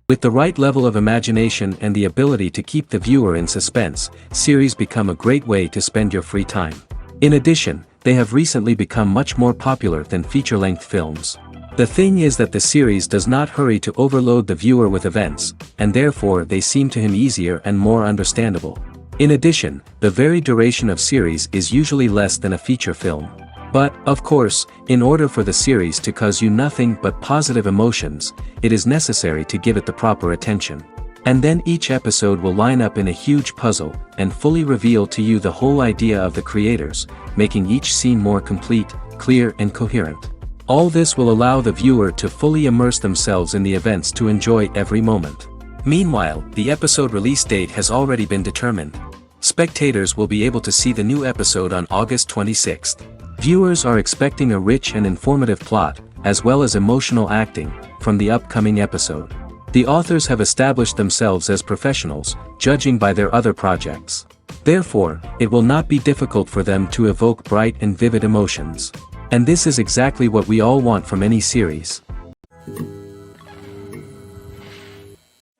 With the right level of imagination and the ability to keep the viewer in suspense, series become a great way to spend your free time. In addition, they have recently become much more popular than feature-length films. The thing is that the series does not hurry to overload the viewer with events, and therefore they seem to him easier and more understandable. In addition, the very duration of series is usually less than a feature film. But, of course, in order for the series to cause you nothing but positive emotions, it is necessary to give it the proper attention. And then each episode will line up in a huge puzzle, and fully reveal to you the whole idea of the creators, making each scene more complete, clear and coherent. All this will allow the viewer to fully immerse themselves in the events to enjoy every moment. Meanwhile, the episode release date has already been determined. Spectators will be able to see the new episode on August 26th. Viewers are expecting a rich and informative plot, as well as emotional acting, from the upcoming episode. The authors have established themselves as professionals, judging by their other projects. Therefore, it will not be difficult for them to evoke bright and vivid emotions. And this is exactly what we all want from any series.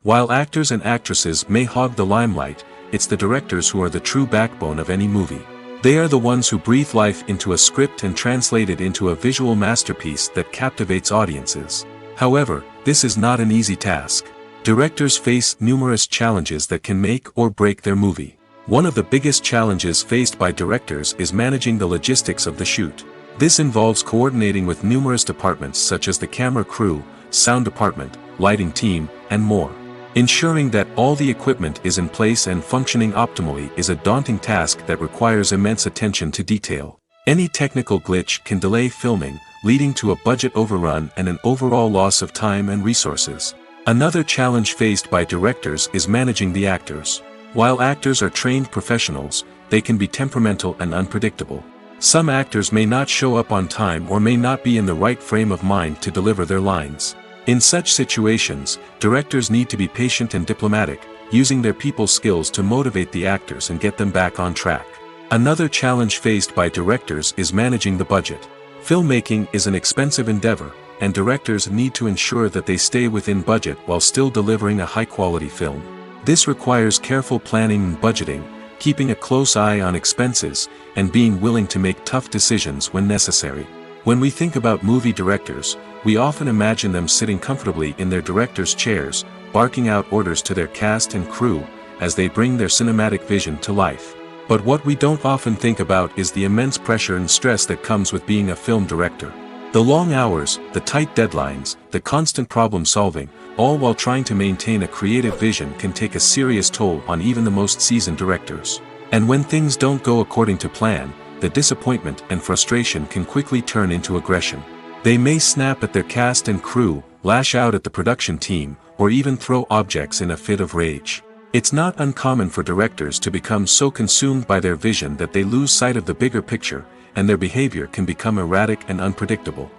While actors and actresses may hog the limelight, it's the directors who are the true backbone of any movie. They are the ones who breathe life into a script and translate it into a visual masterpiece that captivates audiences. However, this is not an easy task. Directors face numerous challenges that can make or break their movie. One of the biggest challenges faced by directors is managing the logistics of the shoot. This involves coordinating with numerous departments such as the camera crew, sound department, lighting team, and more. Ensuring that all the equipment is in place and functioning optimally is a daunting task that requires immense attention to detail. Any technical glitch can delay filming, leading to a budget overrun and an overall loss of time and resources. Another challenge faced by directors is managing the actors. While actors are trained professionals, they can be temperamental and unpredictable. Some actors may not show up on time or may not be in the right frame of mind to deliver their lines. In such situations, directors need to be patient and diplomatic, using their people skills to motivate the actors and get them back on track. Another challenge faced by directors is managing the budget. Filmmaking is an expensive endeavor, and directors need to ensure that they stay within budget while still delivering a high-quality film. This requires careful planning and budgeting, keeping a close eye on expenses, and being willing to make tough decisions when necessary. When we think about movie directors, we often imagine them sitting comfortably in their director's chairs, barking out orders to their cast and crew, as they bring their cinematic vision to life. But what we don't often think about is the immense pressure and stress that comes with being a film director. The long hours, the tight deadlines, the constant problem solving, all while trying to maintain a creative vision can take a serious toll on even the most seasoned directors. And when things don't go according to plan, the disappointment and frustration can quickly turn into aggression. They may snap at their cast and crew, lash out at the production team, or even throw objects in a fit of rage. It's not uncommon for directors to become so consumed by their vision that they lose sight of the bigger picture, and their behavior can become erratic and unpredictable.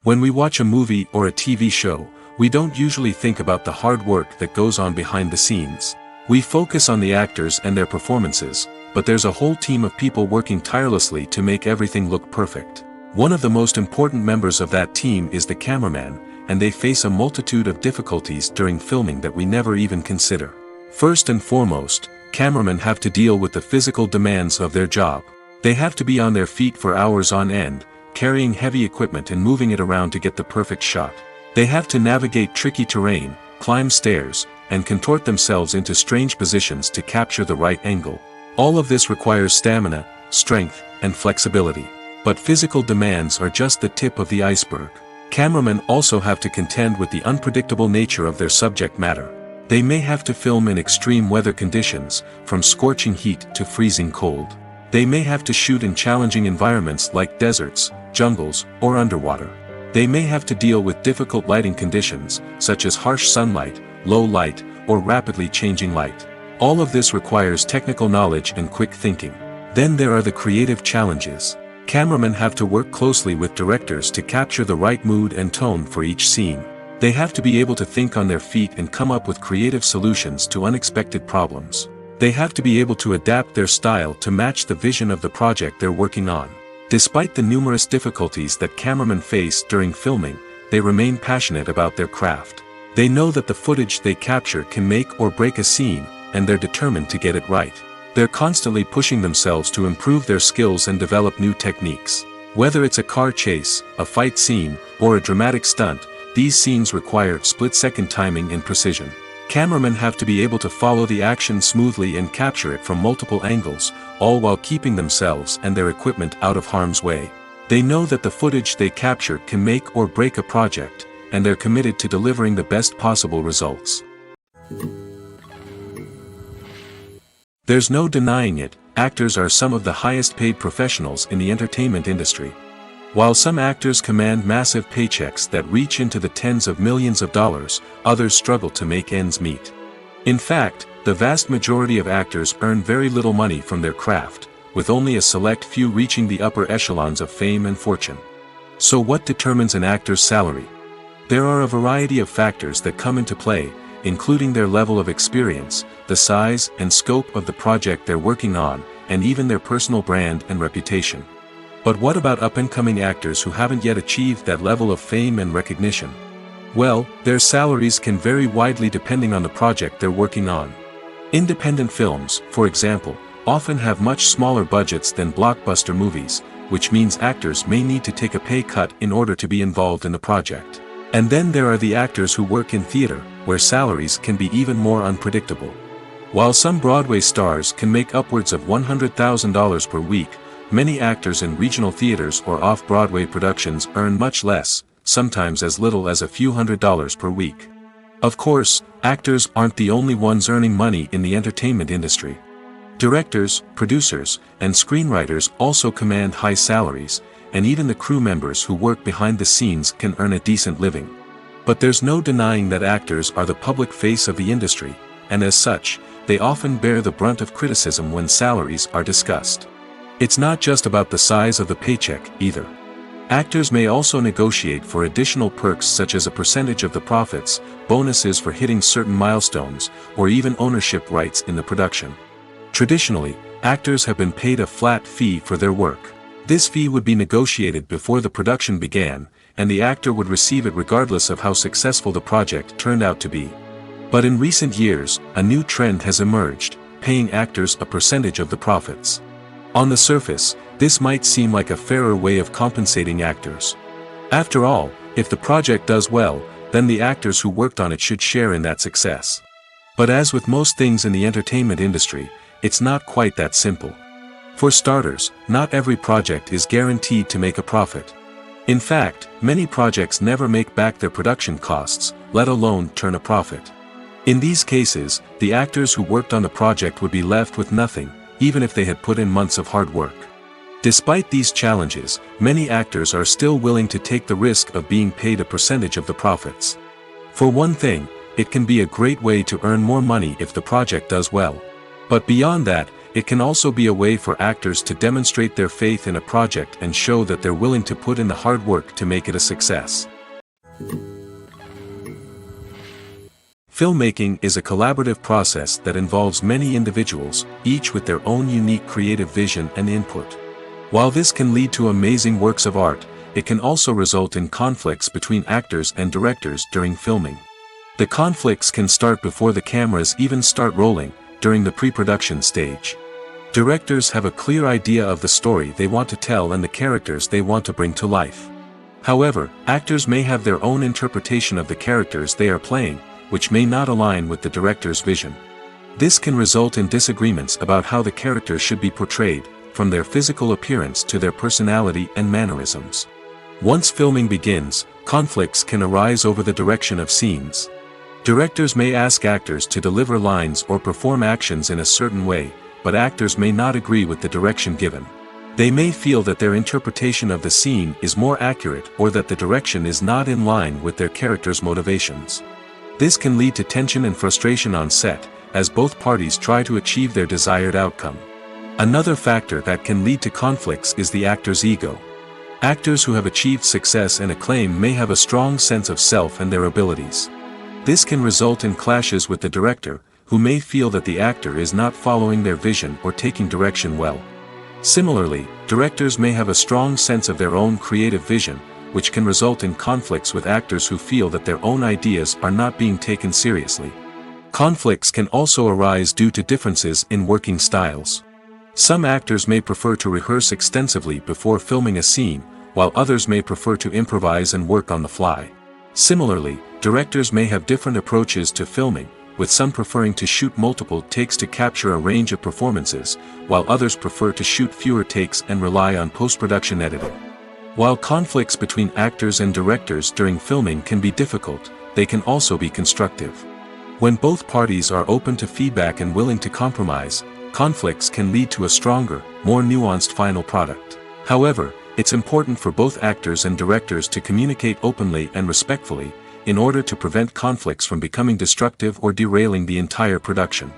When we watch a movie or a TV show, we don't usually think about the hard work that goes on behind the scenes. We focus on the actors and their performances, but there's a whole team of people working tirelessly to make everything look perfect. One of the most important members of that team is the cameraman, and they face a multitude of difficulties during filming that we never even consider. First and foremost, cameramen have to deal with the physical demands of their job. They have to be on their feet for hours on end, carrying heavy equipment and moving it around to get the perfect shot. They have to navigate tricky terrain, climb stairs, and contort themselves into strange positions to capture the right angle. All of this requires stamina, strength, and flexibility. But physical demands are just the tip of the iceberg. Cameramen also have to contend with the unpredictable nature of their subject matter. They may have to film in extreme weather conditions, from scorching heat to freezing cold. They may have to shoot in challenging environments like deserts, jungles, or underwater. They may have to deal with difficult lighting conditions, such as harsh sunlight, low light, or rapidly changing light. All of this requires technical knowledge and quick thinking. Then there are the creative challenges. Cameramen have to work closely with directors to capture the right mood and tone for each scene. They have to be able to think on their feet and come up with creative solutions to unexpected problems. They have to be able to adapt their style to match the vision of the project they're working on. Despite the numerous difficulties that cameramen face during filming, they remain passionate about their craft. They know that the footage they capture can make or break a scene, and they're determined to get it right. They're constantly pushing themselves to improve their skills and develop new techniques. Whether it's a car chase, a fight scene, or a dramatic stunt, these scenes require split-second timing and precision. Cameramen have to be able to follow the action smoothly and capture it from multiple angles, all while keeping themselves and their equipment out of harm's way. They know that the footage they capture can make or break a project, and they're committed to delivering the best possible results. There's no denying it, actors are some of the highest-paid professionals in the entertainment industry. While some actors command massive paychecks that reach into the tens of millions of dollars, others struggle to make ends meet. In fact, the vast majority of actors earn very little money from their craft, with only a select few reaching the upper echelons of fame and fortune. So what determines an actor's salary? There are a variety of factors that come into play, including their level of experience, the size and scope of the project they're working on, and even their personal brand and reputation. But what about up-and-coming actors who haven't yet achieved that level of fame and recognition? Well, their salaries can vary widely depending on the project they're working on. Independent films, for example, often have much smaller budgets than blockbuster movies, which means actors may need to take a pay cut in order to be involved in the project. And then there are the actors who work in theater, where salaries can be even more unpredictable. While some Broadway stars can make upwards of $100,000 per week, many actors in regional theaters or off-Broadway productions earn much less, sometimes as little as a few $100s per week. Of course, actors aren't the only ones earning money in the entertainment industry. Directors, producers, and screenwriters also command high salaries, and even the crew members who work behind the scenes can earn a decent living. But there's no denying that actors are the public face of the industry, and as such, they often bear the brunt of criticism when salaries are discussed. It's not just about the size of the paycheck, either. Actors may also negotiate for additional perks such as a percentage of the profits, bonuses for hitting certain milestones, or even ownership rights in the production. Traditionally, actors have been paid a flat fee for their work. This fee would be negotiated before the production began, and the actor would receive it regardless of how successful the project turned out to be. But in recent years, a new trend has emerged, paying actors a percentage of the profits. On the surface, this might seem like a fairer way of compensating actors. After all, if the project does well, then the actors who worked on it should share in that success. But as with most things in the entertainment industry, it's not quite that simple. For starters, not every project is guaranteed to make a profit. In fact, many projects never make back their production costs, let alone turn a profit. In these cases, the actors who worked on the project would be left with nothing, even if they had put in months of hard work. Despite these challenges, many actors are still willing to take the risk of being paid a percentage of the profits. For one thing, it can be a great way to earn more money if the project does well. But beyond that, it can also be a way for actors to demonstrate their faith in a project and show that they're willing to put in the hard work to make it a success. Filmmaking is a collaborative process that involves many individuals, each with their own unique creative vision and input. While this can lead to amazing works of art, it can also result in conflicts between actors and directors during filming. The conflicts can start before the cameras even start rolling, during the pre-production stage. Directors have a clear idea of the story they want to tell and the characters they want to bring to life. However, actors may have their own interpretation of the characters they are playing, which may not align with the director's vision. This can result in disagreements about how the characters should be portrayed, from their physical appearance to their personality and mannerisms. Once filming begins, conflicts can arise over the direction of scenes. Directors may ask actors to deliver lines or perform actions in a certain way, but actors may not agree with the direction given. They may feel that their interpretation of the scene is more accurate or that the direction is not in line with their character's motivations. This can lead to tension and frustration on set, as both parties try to achieve their desired outcome. Another factor that can lead to conflicts is the actor's ego. Actors who have achieved success and acclaim may have a strong sense of self and their abilities. This can result in clashes with the director, who may feel that the actor is not following their vision or taking direction well. Similarly, directors may have a strong sense of their own creative vision, which can result in conflicts with actors who feel that their own ideas are not being taken seriously. Conflicts can also arise due to differences in working styles. Some actors may prefer to rehearse extensively before filming a scene, while others may prefer to improvise and work on the fly. Similarly, directors may have different approaches to filming, with some preferring to shoot multiple takes to capture a range of performances, while others prefer to shoot fewer takes and rely on post-production editing. While conflicts between actors and directors during filming can be difficult, they can also be constructive. When both parties are open to feedback and willing to compromise, conflicts can lead to a stronger, more nuanced final product. However, it's important for both actors and directors to communicate openly and respectfully, in order to prevent conflicts from becoming destructive or derailing the entire production.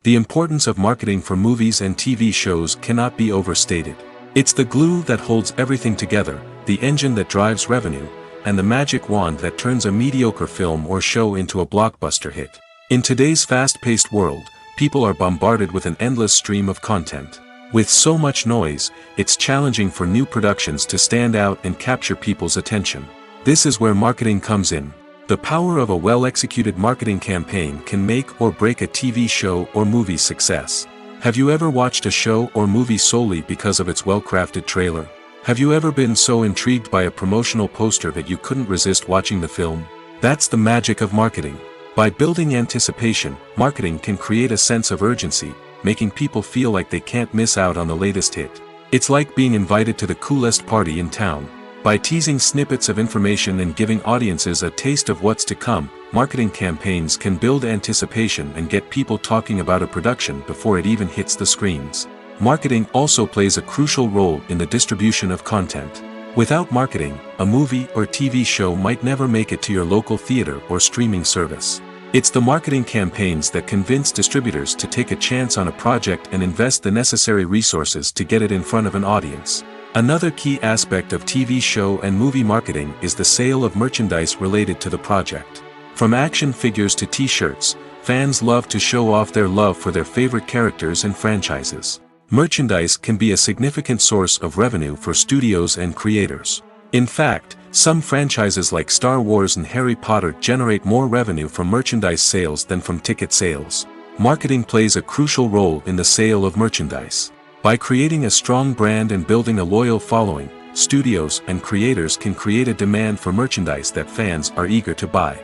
The importance of marketing for movies and TV shows cannot be overstated. It's the glue that holds everything together, the engine that drives revenue, and the magic wand that turns a mediocre film or show into a blockbuster hit. In today's fast-paced world, people are bombarded with an endless stream of content. With so much noise, it's challenging for new productions to stand out and capture people's attention. This is where marketing comes in. The power of a well-executed marketing campaign can make or break a TV show or movie's success. Have you ever watched a show or movie solely because of its well-crafted trailer? Have you ever been so intrigued by a promotional poster that you couldn't resist watching the film? That's the magic of marketing. By building anticipation, marketing can create a sense of urgency, making people feel like they can't miss out on the latest hit. It's like being invited to the coolest party in town. By teasing snippets of information and giving audiences a taste of what's to come, marketing campaigns can build anticipation and get people talking about a production before it even hits the screens. Marketing also plays a crucial role in the distribution of content. Without marketing, a movie or TV show might never make it to your local theater or streaming service. It's the marketing campaigns that convince distributors to take a chance on a project and invest the necessary resources to get it in front of an audience. Another key aspect of TV show and movie marketing is the sale of merchandise related to the project. From action figures to t-shirts, fans love to show off their love for their favorite characters and franchises. Merchandise can be a significant source of revenue for studios and creators. In fact, some franchises like Star Wars and Harry Potter generate more revenue from merchandise sales than from ticket sales. Marketing plays a crucial role in the sale of merchandise. By creating a strong brand and building a loyal following, studios and creators can create a demand for merchandise that fans are eager to buy.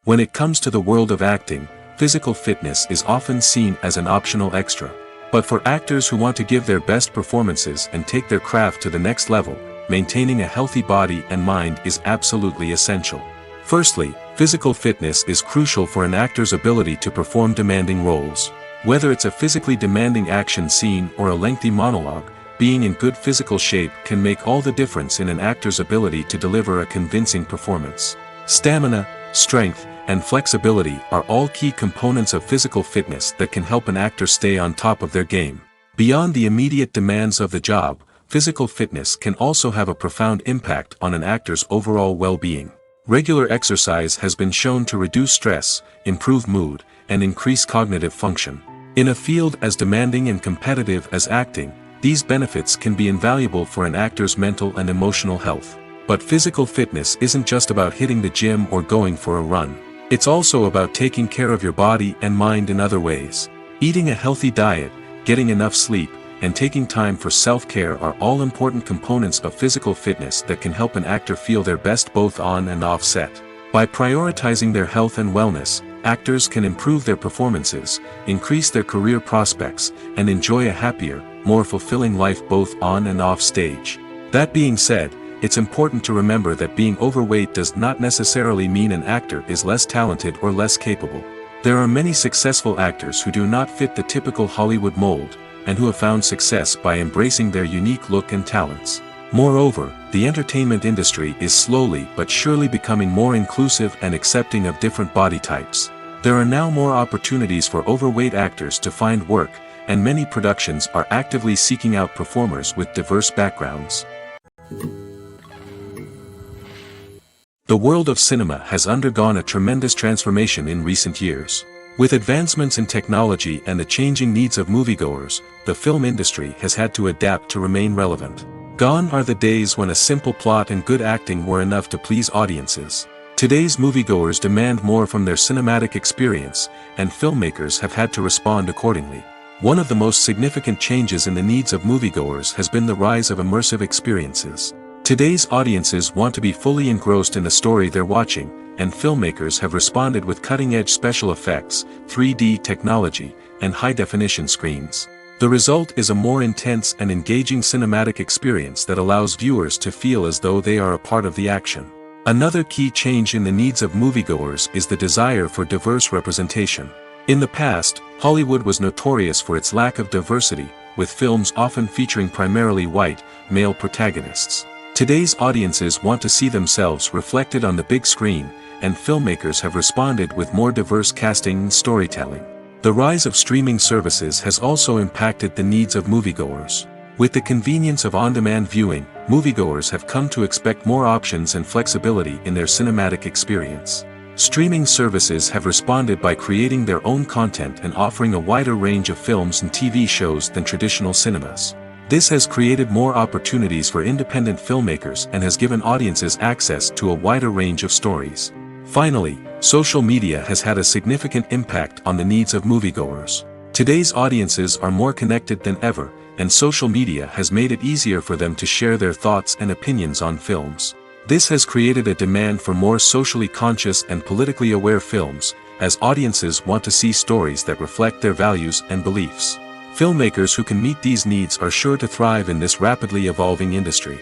When it comes to the world of acting, physical fitness is often seen as an optional extra. But for actors who want to give their best performances and take their craft to the next level, maintaining a healthy body and mind is absolutely essential. Firstly, physical fitness is crucial for an actor's ability to perform demanding roles. Whether it's a physically demanding action scene or a lengthy monologue, being in good physical shape can make all the difference in an actor's ability to deliver a convincing performance. Stamina, strength, and flexibility are all key components of physical fitness that can help an actor stay on top of their game. Beyond the immediate demands of the job, physical fitness can also have a profound impact on an actor's overall well-being. Regular exercise has been shown to reduce stress, improve mood, and increase cognitive function. In a field as demanding and competitive as acting, these benefits can be invaluable for an actor's mental and emotional health. But physical fitness isn't just about hitting the gym or going for a run. It's also about taking care of your body and mind in other ways. Eating a healthy diet, getting enough sleep, and taking time for self-care are all important components of physical fitness that can help an actor feel their best both on and off set. By prioritizing their health and wellness, actors can improve their performances, increase their career prospects, and enjoy a happier, more fulfilling life both on and off stage. That being said, it's important to remember that being overweight does not necessarily mean an actor is less talented or less capable. There are many successful actors who do not fit the typical Hollywood mold, and who have found success by embracing their unique look and talents. Moreover, the entertainment industry is slowly but surely becoming more inclusive and accepting of different body types. There are now more opportunities for overweight actors to find work, and many productions are actively seeking out performers with diverse backgrounds. The world of cinema has undergone a tremendous transformation in recent years. With advancements in technology and the changing needs of moviegoers, the film industry has had to adapt to remain relevant. Gone are the days when a simple plot and good acting were enough to please audiences. Today's moviegoers demand more from their cinematic experience, and filmmakers have had to respond accordingly. One of the most significant changes in the needs of moviegoers has been the rise of immersive experiences. Today's audiences want to be fully engrossed in the story they're watching, and filmmakers have responded with cutting-edge special effects, 3D technology, and high-definition screens. The result is a more intense and engaging cinematic experience that allows viewers to feel as though they are a part of the action. Another key change in the needs of moviegoers is the desire for diverse representation. In the past, Hollywood was notorious for its lack of diversity, with films often featuring primarily white, male protagonists. Today's audiences want to see themselves reflected on the big screen, and filmmakers have responded with more diverse casting and storytelling. The rise of streaming services has also impacted the needs of moviegoers. With the convenience of on-demand viewing, moviegoers have come to expect more options and flexibility in their cinematic experience. Streaming services have responded by creating their own content and offering a wider range of films and TV shows than traditional cinemas. This has created more opportunities for independent filmmakers and has given audiences access to a wider range of stories. Finally, social media has had a significant impact on the needs of moviegoers. Today's audiences are more connected than ever, and social media has made it easier for them to share their thoughts and opinions on films. This has created a demand for more socially conscious and politically aware films, as audiences want to see stories that reflect their values and beliefs. Filmmakers who can meet these needs are sure to thrive in this rapidly evolving industry.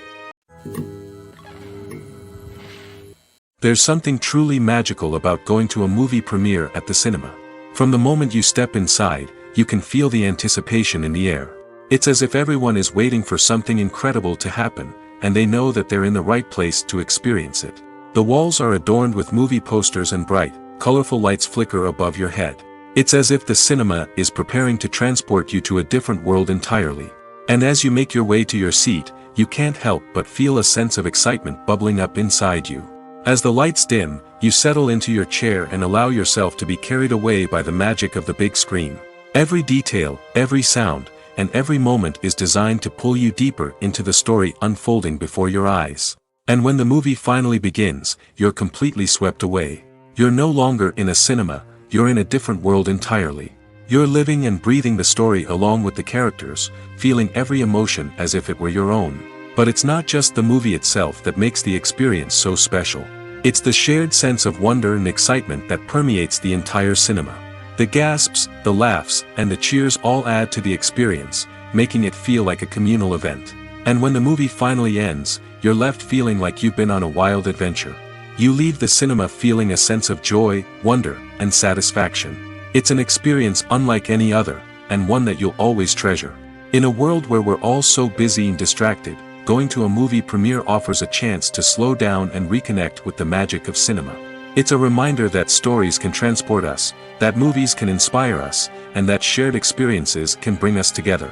There's something truly magical about going to a movie premiere at the cinema. From the moment you step inside, you can feel the anticipation in the air. It's as if everyone is waiting for something incredible to happen, and they know that they're in the right place to experience it. The walls are adorned with movie posters and bright, colorful lights flicker above your head. It's as if the cinema is preparing to transport you to a different world entirely. And as you make your way to your seat, you can't help but feel a sense of excitement bubbling up inside you. As the lights dim, you settle into your chair and allow yourself to be carried away by the magic of the big screen. Every detail, every sound, and every moment is designed to pull you deeper into the story unfolding before your eyes. And when the movie finally begins, you're completely swept away. You're no longer in a cinema, you're in a different world entirely. You're living and breathing the story along with the characters, feeling every emotion as if it were your own. But it's not just the movie itself that makes the experience so special. It's the shared sense of wonder and excitement that permeates the entire cinema. The gasps, the laughs, and the cheers all add to the experience, making it feel like a communal event. And when the movie finally ends, you're left feeling like you've been on a wild adventure. You leave the cinema feeling a sense of joy, wonder, and satisfaction. It's an experience unlike any other, and one that you'll always treasure. In a world where we're all so busy and distracted, going to a movie premiere offers a chance to slow down and reconnect with the magic of cinema. It's a reminder that stories can transport us, that movies can inspire us, and that shared experiences can bring us together.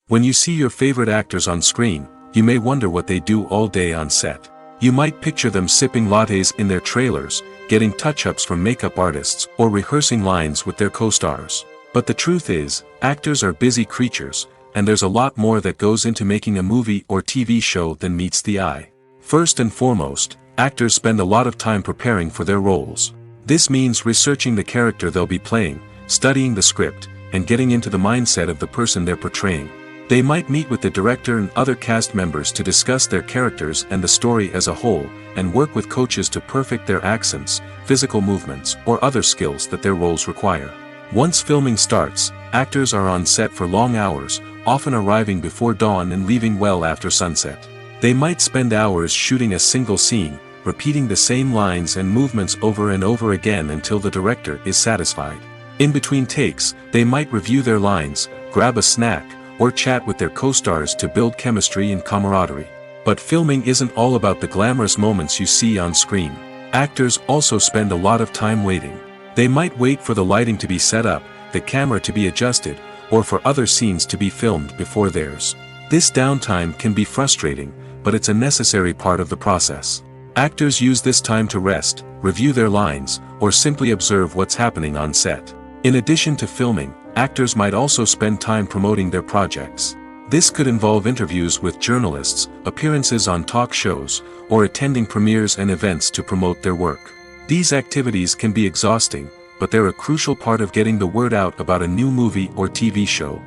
When you see your favorite actors on screen, you may wonder what they do all day on set. You might picture them sipping lattes in their trailers, getting touch-ups from makeup artists, or rehearsing lines with their co-stars. But the truth is, actors are busy creatures, and there's a lot more that goes into making a movie or TV show than meets the eye. First and foremost, actors spend a lot of time preparing for their roles. This means researching the character they'll be playing, studying the script, and getting into the mindset of the person they're portraying. They might meet with the director and other cast members to discuss their characters and the story as a whole, and work with coaches to perfect their accents, physical movements, or other skills that their roles require. Once filming starts, actors are on set for long hours, often arriving before dawn and leaving well after sunset. They might spend hours shooting a single scene, repeating the same lines and movements over and over again until the director is satisfied. In between takes, they might review their lines, grab a snack, or chat with their co-stars to build chemistry and camaraderie. But filming isn't all about the glamorous moments you see on screen. Actors also spend a lot of time waiting. They might wait for the lighting to be set up, the camera to be adjusted, or for other scenes to be filmed before theirs. This downtime can be frustrating, but it's a necessary part of the process. Actors use this time to rest, review their lines, or simply observe what's happening on set. In addition to filming, actors might also spend time promoting their projects. This could involve interviews with journalists, appearances on talk shows, or attending premieres and events to promote their work. These activities can be exhausting, but they're a crucial part of getting the word out about a new movie or TV show.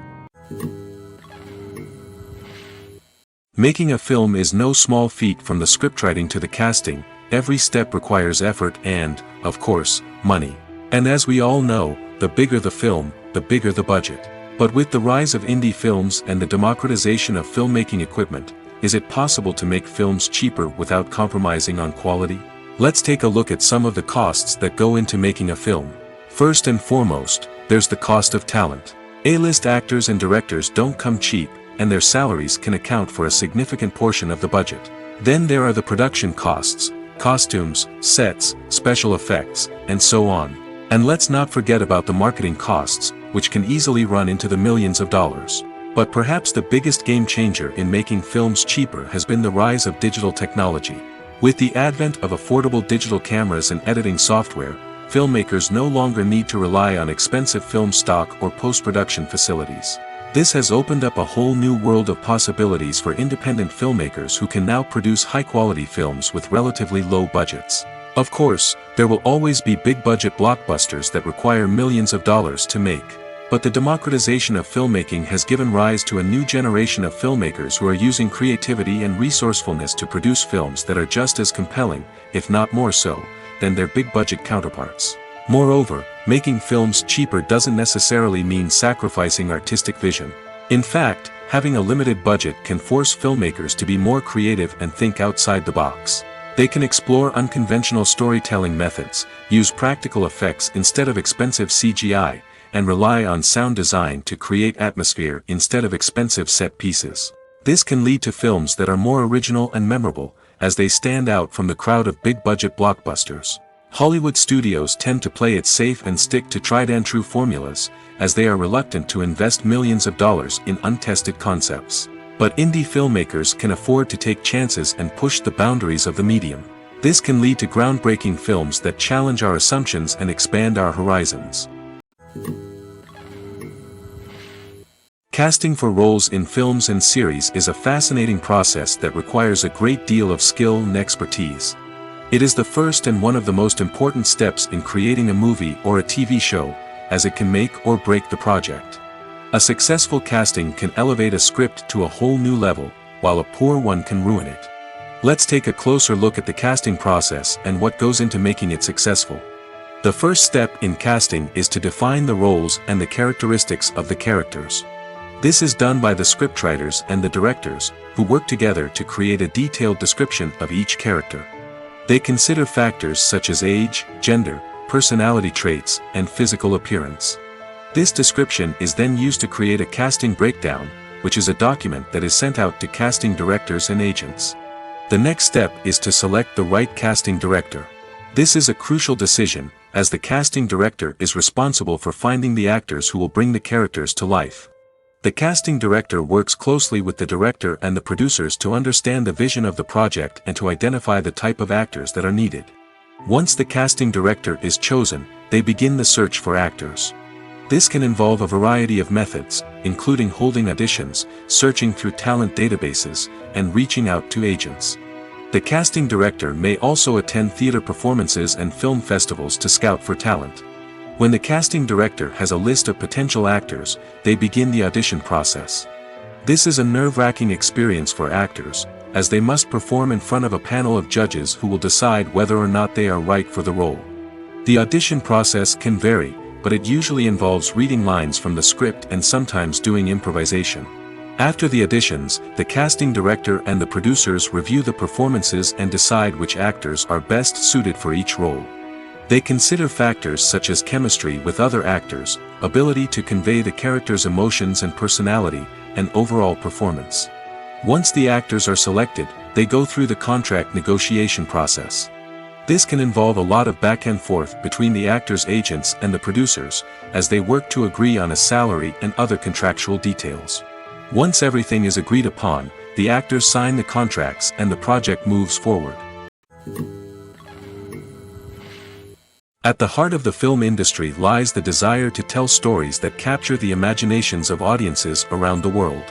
Making a film is no small feat. From the scriptwriting to the casting, every step requires effort and, of course, money. And as we all know, the bigger the film, the bigger the budget. But with the rise of indie films and the democratization of filmmaking equipment, is it possible to make films cheaper without compromising on quality? Let's take a look at some of the costs that go into making a film. First and foremost, there's the cost of talent. A-list actors and directors don't come cheap, and their salaries can account for a significant portion of the budget. Then there are the production costs, costumes, sets, special effects, and so on. And let's not forget about the marketing costs, which can easily run into the millions of dollars. But perhaps the biggest game changer in making films cheaper has been the rise of digital technology. With the advent of affordable digital cameras and editing software, filmmakers no longer need to rely on expensive film stock or post-production facilities. This has opened up a whole new world of possibilities for independent filmmakers who can now produce high-quality films with relatively low budgets. Of course, there will always be big-budget blockbusters that require millions of dollars to make. But the democratization of filmmaking has given rise to a new generation of filmmakers who are using creativity and resourcefulness to produce films that are just as compelling, if not more so, than their big-budget counterparts. Moreover, making films cheaper doesn't necessarily mean sacrificing artistic vision. In fact, having a limited budget can force filmmakers to be more creative and think outside the box. They can explore unconventional storytelling methods, use practical effects instead of expensive CGI, and rely on sound design to create atmosphere instead of expensive set pieces. This can lead to films that are more original and memorable, as they stand out from the crowd of big-budget blockbusters. Hollywood studios tend to play it safe and stick to tried-and-true formulas, as they are reluctant to invest millions of dollars in untested concepts. But indie filmmakers can afford to take chances and push the boundaries of the medium. This can lead to groundbreaking films that challenge our assumptions and expand our horizons. Casting for roles in films and series is a fascinating process that requires a great deal of skill and expertise. It is the first and one of the most important steps in creating a movie or a TV show, as it can make or break the project. A successful casting can elevate a script to a whole new level, while a poor one can ruin it. Let's take a closer look at the casting process and what goes into making it successful. The first step in casting is to define the roles and the characteristics of the characters. This is done by the scriptwriters and the directors, who work together to create a detailed description of each character. They consider factors such as age, gender, personality traits, and physical appearance. This description is then used to create a casting breakdown, which is a document that is sent out to casting directors and agents. The next step is to select the right casting director. This is a crucial decision, as the casting director is responsible for finding the actors who will bring the characters to life. The casting director works closely with the director and the producers to understand the vision of the project and to identify the type of actors that are needed. Once the casting director is chosen, they begin the search for actors. This can involve a variety of methods, including holding auditions, searching through talent databases, and reaching out to agents. The casting director may also attend theater performances and film festivals to scout for talent. When the casting director has a list of potential actors, they begin the audition process. This is a nerve-wracking experience for actors, as they must perform in front of a panel of judges who will decide whether or not they are right for the role. The audition process can vary, but it usually involves reading lines from the script and sometimes doing improvisation. After the auditions, the casting director and the producers review the performances and decide which actors are best suited for each role. They consider factors such as chemistry with other actors, ability to convey the character's emotions and personality, and overall performance. Once the actors are selected, they go through the contract negotiation process. This can involve a lot of back and forth between the actors' agents and the producers, as they work to agree on a salary and other contractual details. Once everything is agreed upon, the actors sign the contracts and the project moves forward. At the heart of the film industry lies the desire to tell stories that capture the imaginations of audiences around the world.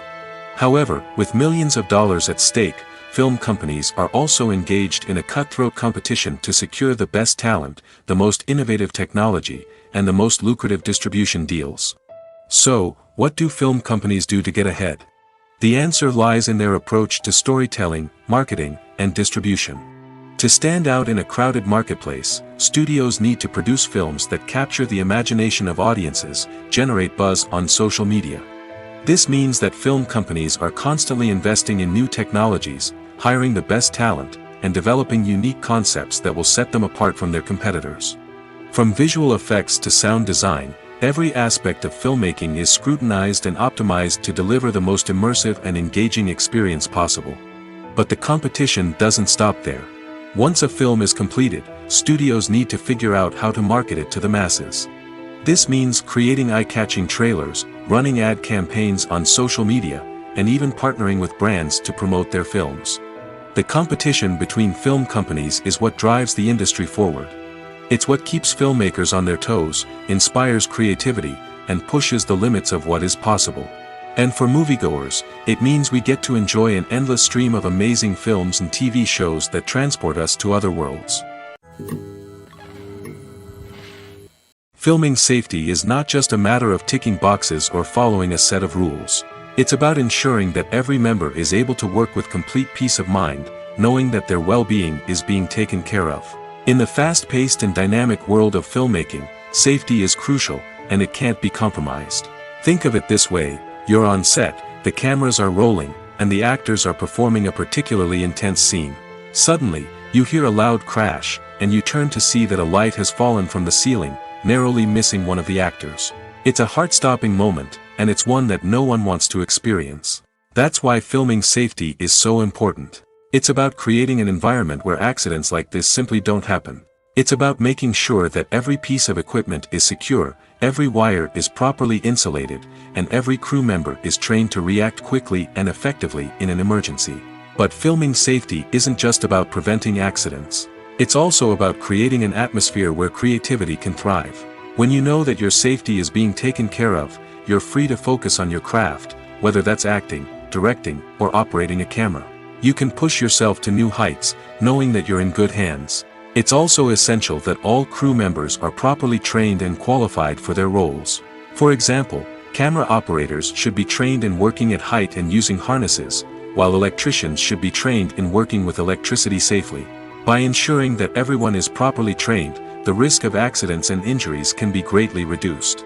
However, with millions of dollars at stake, film companies are also engaged in a cutthroat competition to secure the best talent, the most innovative technology, and the most lucrative distribution deals. So, what do film companies do to get ahead? The answer lies in their approach to storytelling, marketing, and distribution. To stand out in a crowded marketplace, studios need to produce films that capture the imagination of audiences, generate buzz on social media. This means that film companies are constantly investing in new technologies, hiring the best talent, and developing unique concepts that will set them apart from their competitors. From visual effects to sound design, every aspect of filmmaking is scrutinized and optimized to deliver the most immersive and engaging experience possible. But the competition doesn't stop there. Once a film is completed, studios need to figure out how to market it to the masses. This means creating eye-catching trailers, running ad campaigns on social media, and even partnering with brands to promote their films. The competition between film companies is what drives the industry forward. It's what keeps filmmakers on their toes, inspires creativity, and pushes the limits of what is possible. And for moviegoers, it means we get to enjoy an endless stream of amazing films and TV shows that transport us to other worlds. Filming safety is not just a matter of ticking boxes or following a set of rules. It's about ensuring that every member is able to work with complete peace of mind, knowing that their well-being is being taken care of. In the fast-paced and dynamic world of filmmaking, safety is crucial, and it can't be compromised. Think of it this way. You're on set, the cameras are rolling, and the actors are performing a particularly intense scene. Suddenly, you hear a loud crash, and you turn to see that a light has fallen from the ceiling, narrowly missing one of the actors. It's a heart-stopping moment, and it's one that no one wants to experience. That's why filming safety is so important. It's about creating an environment where accidents like this simply don't happen. It's about making sure that every piece of equipment is secure, every wire is properly insulated, and every crew member is trained to react quickly and effectively in an emergency. But filming safety isn't just about preventing accidents. It's also about creating an atmosphere where creativity can thrive. When you know that your safety is being taken care of, you're free to focus on your craft, whether that's acting, directing, or operating a camera. You can push yourself to new heights, knowing that you're in good hands. It's also essential that all crew members are properly trained and qualified for their roles. For example, camera operators should be trained in working at height and using harnesses, while electricians should be trained in working with electricity safely. By ensuring that everyone is properly trained, the risk of accidents and injuries can be greatly reduced.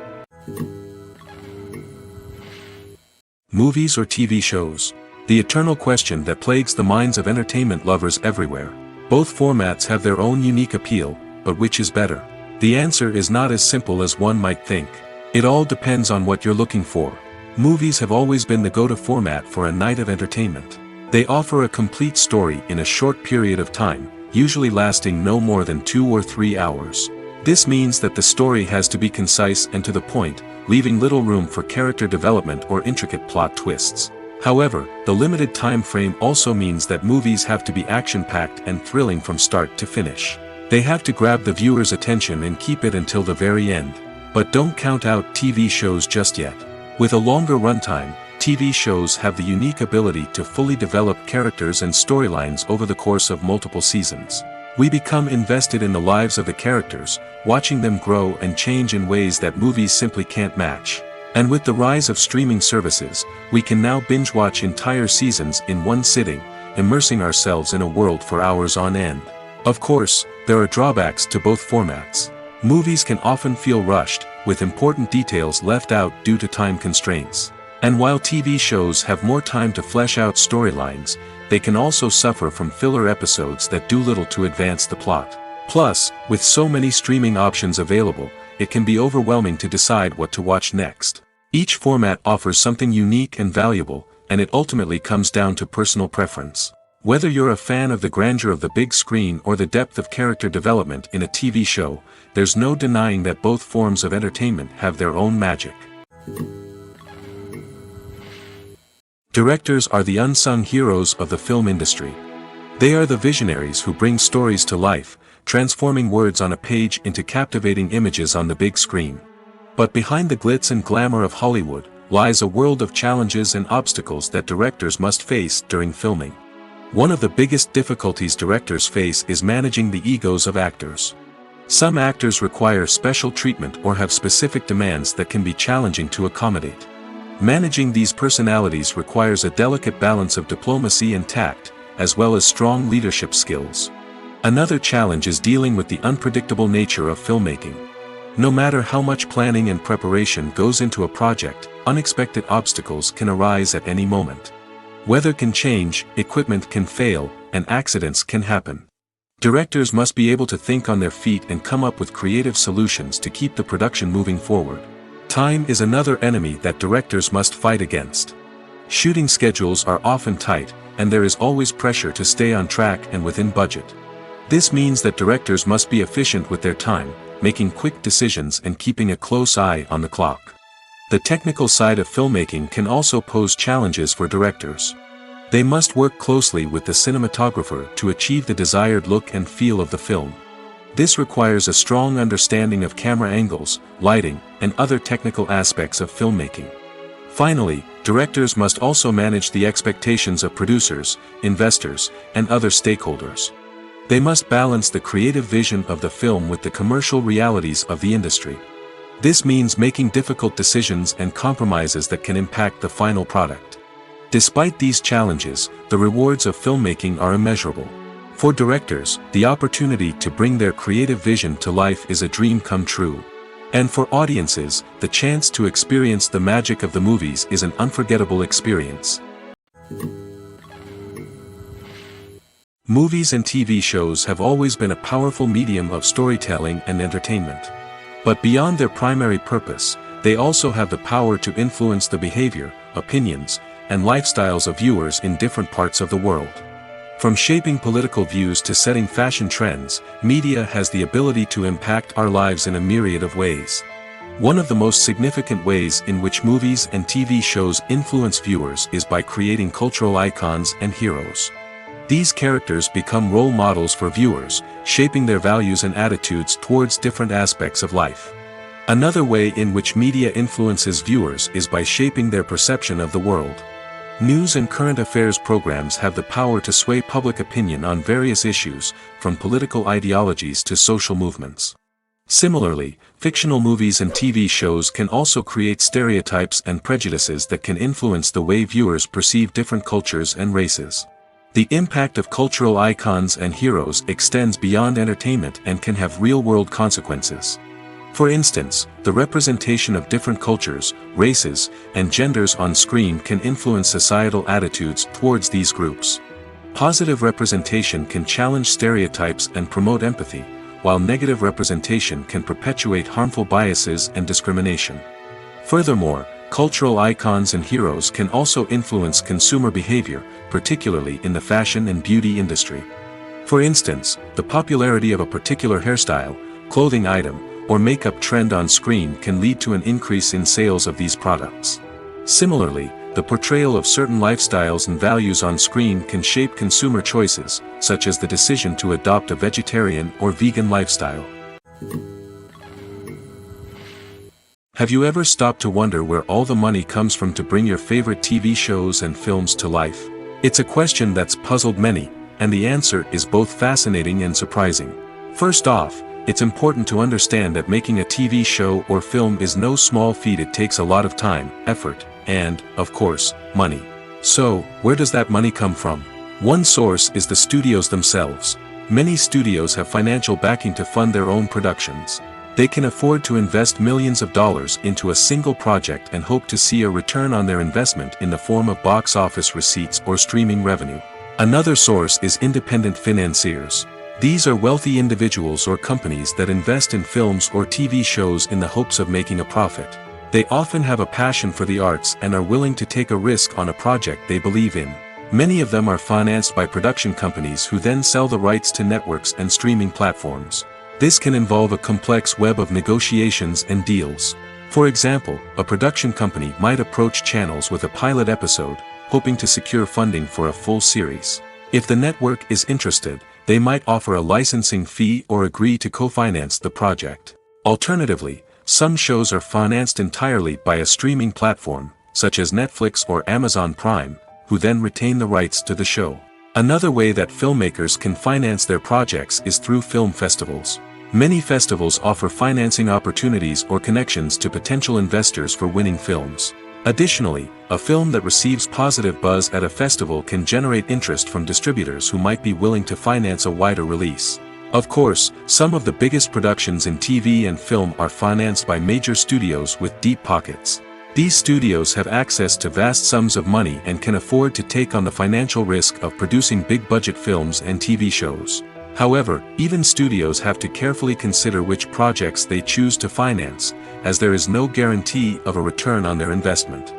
Movies or TV shows? The eternal question that plagues the minds of entertainment lovers everywhere. Both formats have their own unique appeal, but which is better? The answer is not as simple as one might think. It all depends on what you're looking for. Movies have always been the go-to format for a night of entertainment. They offer a complete story in a short period of time, usually lasting no more than 2 or 3 hours. This means that the story has to be concise and to the point, leaving little room for character development or intricate plot twists. However, the limited time frame also means that movies have to be action-packed and thrilling from start to finish. They have to grab the viewer's attention and keep it until the very end. But don't count out TV shows just yet. With a longer runtime, TV shows have the unique ability to fully develop characters and storylines over the course of multiple seasons. We become invested in the lives of the characters, watching them grow and change in ways that movies simply can't match. And with the rise of streaming services, we can now binge-watch entire seasons in one sitting, immersing ourselves in a world for hours on end. Of course, there are drawbacks to both formats. Movies can often feel rushed, with important details left out due to time constraints. And while TV shows have more time to flesh out storylines, they can also suffer from filler episodes that do little to advance the plot. Plus, with so many streaming options available, it can be overwhelming to decide what to watch next. Each format offers something unique and valuable, and it ultimately comes down to personal preference. Whether you're a fan of the grandeur of the big screen or the depth of character development in a TV show, there's no denying that both forms of entertainment have their own magic. Directors are the unsung heroes of the film industry. They are the visionaries who bring stories to life, transforming words on a page into captivating images on the big screen. But behind the glitz and glamour of Hollywood, lies a world of challenges and obstacles that directors must face during filming. One of the biggest difficulties directors face is managing the egos of actors. Some actors require special treatment or have specific demands that can be challenging to accommodate. Managing these personalities requires a delicate balance of diplomacy and tact, as well as strong leadership skills. Another challenge is dealing with the unpredictable nature of filmmaking. No matter how much planning and preparation goes into a project, unexpected obstacles can arise at any moment. Weather can change, equipment can fail, and accidents can happen. Directors must be able to think on their feet and come up with creative solutions to keep the production moving forward. Time is another enemy that directors must fight against. Shooting schedules are often tight, and there is always pressure to stay on track and within budget. This means that directors must be efficient with their time, making quick decisions and keeping a close eye on the clock. The technical side of filmmaking can also pose challenges for directors. They must work closely with the cinematographer to achieve the desired look and feel of the film. This requires a strong understanding of camera angles, lighting, and other technical aspects of filmmaking. Finally, directors must also manage the expectations of producers, investors, and other stakeholders. They must balance the creative vision of the film with the commercial realities of the industry. This means making difficult decisions and compromises that can impact the final product. Despite these challenges, the rewards of filmmaking are immeasurable. For directors, the opportunity to bring their creative vision to life is a dream come true. And for audiences, the chance to experience the magic of the movies is an unforgettable experience. Movies and TV shows have always been a powerful medium of storytelling and entertainment. But beyond their primary purpose, they also have the power to influence the behavior, opinions, and lifestyles of viewers in different parts of the world. From shaping political views to setting fashion trends, media has the ability to impact our lives in a myriad of ways. One of the most significant ways in which movies and TV shows influence viewers is by creating cultural icons and heroes. These characters become role models for viewers, shaping their values and attitudes towards different aspects of life. Another way in which media influences viewers is by shaping their perception of the world. News and current affairs programs have the power to sway public opinion on various issues, from political ideologies to social movements. Similarly, fictional movies and TV shows can also create stereotypes and prejudices that can influence the way viewers perceive different cultures and races. The impact of cultural icons and heroes extends beyond entertainment and can have real-world consequences. For instance, the representation of different cultures, races, and genders on screen can influence societal attitudes towards these groups. Positive representation can challenge stereotypes and promote empathy, while negative representation can perpetuate harmful biases and discrimination. Furthermore, cultural icons and heroes can also influence consumer behavior, particularly in the fashion and beauty industry. For instance, the popularity of a particular hairstyle, clothing item, or makeup trend on screen can lead to an increase in sales of these products. Similarly, the portrayal of certain lifestyles and values on screen can shape consumer choices, such as the decision to adopt a vegetarian or vegan lifestyle. Have you ever stopped to wonder where all the money comes from to bring your favorite TV shows and films to life? It's a question that's puzzled many, and the answer is both fascinating and surprising. First off, it's important to understand that making a TV show or film is no small feat. It takes a lot of time, effort, and, of course, money. So, where does that money come from? One source is the studios themselves. Many studios have financial backing to fund their own productions. They can afford to invest millions of dollars into a single project and hope to see a return on their investment in the form of box office receipts or streaming revenue. Another source is independent financiers. These are wealthy individuals or companies that invest in films or TV shows in the hopes of making a profit. They often have a passion for the arts and are willing to take a risk on a project they believe in. Many of them are financed by production companies who then sell the rights to networks and streaming platforms. This can involve a complex web of negotiations and deals. For example, a production company might approach channels with a pilot episode, hoping to secure funding for a full series. If the network is interested, they might offer a licensing fee or agree to co-finance the project. Alternatively, some shows are financed entirely by a streaming platform, such as Netflix or Amazon Prime, who then retain the rights to the show. Another way that filmmakers can finance their projects is through film festivals. Many festivals offer financing opportunities or connections to potential investors for winning films. Additionally, a film that receives positive buzz at a festival can generate interest from distributors who might be willing to finance a wider release. Of course, some of the biggest productions in TV and film are financed by major studios with deep pockets. These studios have access to vast sums of money and can afford to take on the financial risk of producing big-budget films and TV shows. However, even studios have to carefully consider which projects they choose to finance, as there is no guarantee of a return on their investment.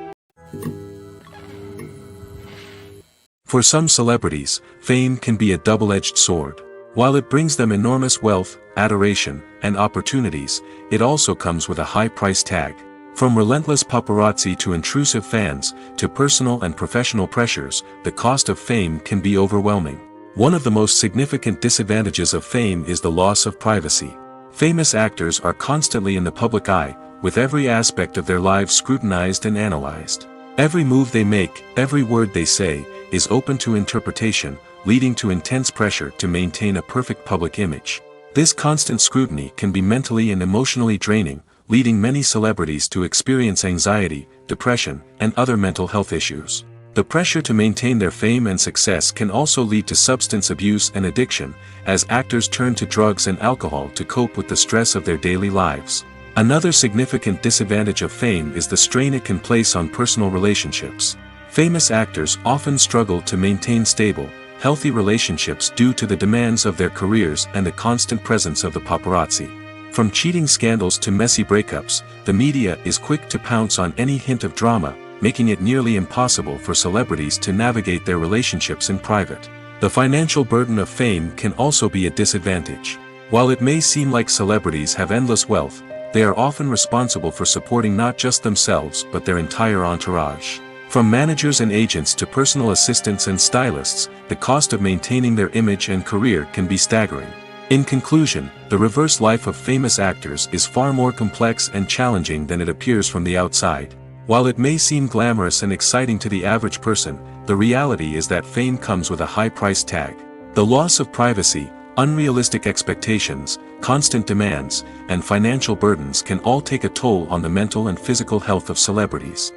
For some celebrities, fame can be a double-edged sword. While it brings them enormous wealth, adoration, and opportunities, it also comes with a high price tag. From relentless paparazzi to intrusive fans, to personal and professional pressures, the cost of fame can be overwhelming. One of the most significant disadvantages of fame is the loss of privacy. Famous actors are constantly in the public eye, with every aspect of their lives scrutinized and analyzed. Every move they make, every word they say, is open to interpretation, leading to intense pressure to maintain a perfect public image. This constant scrutiny can be mentally and emotionally draining, leading many celebrities to experience anxiety, depression, and other mental health issues. The pressure to maintain their fame and success can also lead to substance abuse and addiction, as actors turn to drugs and alcohol to cope with the stress of their daily lives. Another significant disadvantage of fame is the strain it can place on personal relationships. Famous actors often struggle to maintain stable, healthy relationships due to the demands of their careers and the constant presence of the paparazzi. From cheating scandals to messy breakups, the media is quick to pounce on any hint of drama, making it nearly impossible for celebrities to navigate their relationships in private. The financial burden of fame can also be a disadvantage. While it may seem like celebrities have endless wealth, they are often responsible for supporting not just themselves but their entire entourage. From managers and agents to personal assistants and stylists, the cost of maintaining their image and career can be staggering. In conclusion, the reverse life of famous actors is far more complex and challenging than it appears from the outside. While it may seem glamorous and exciting to the average person, the reality is that fame comes with a high price tag. The loss of privacy, unrealistic expectations, constant demands, and financial burdens can all take a toll on the mental and physical health of celebrities.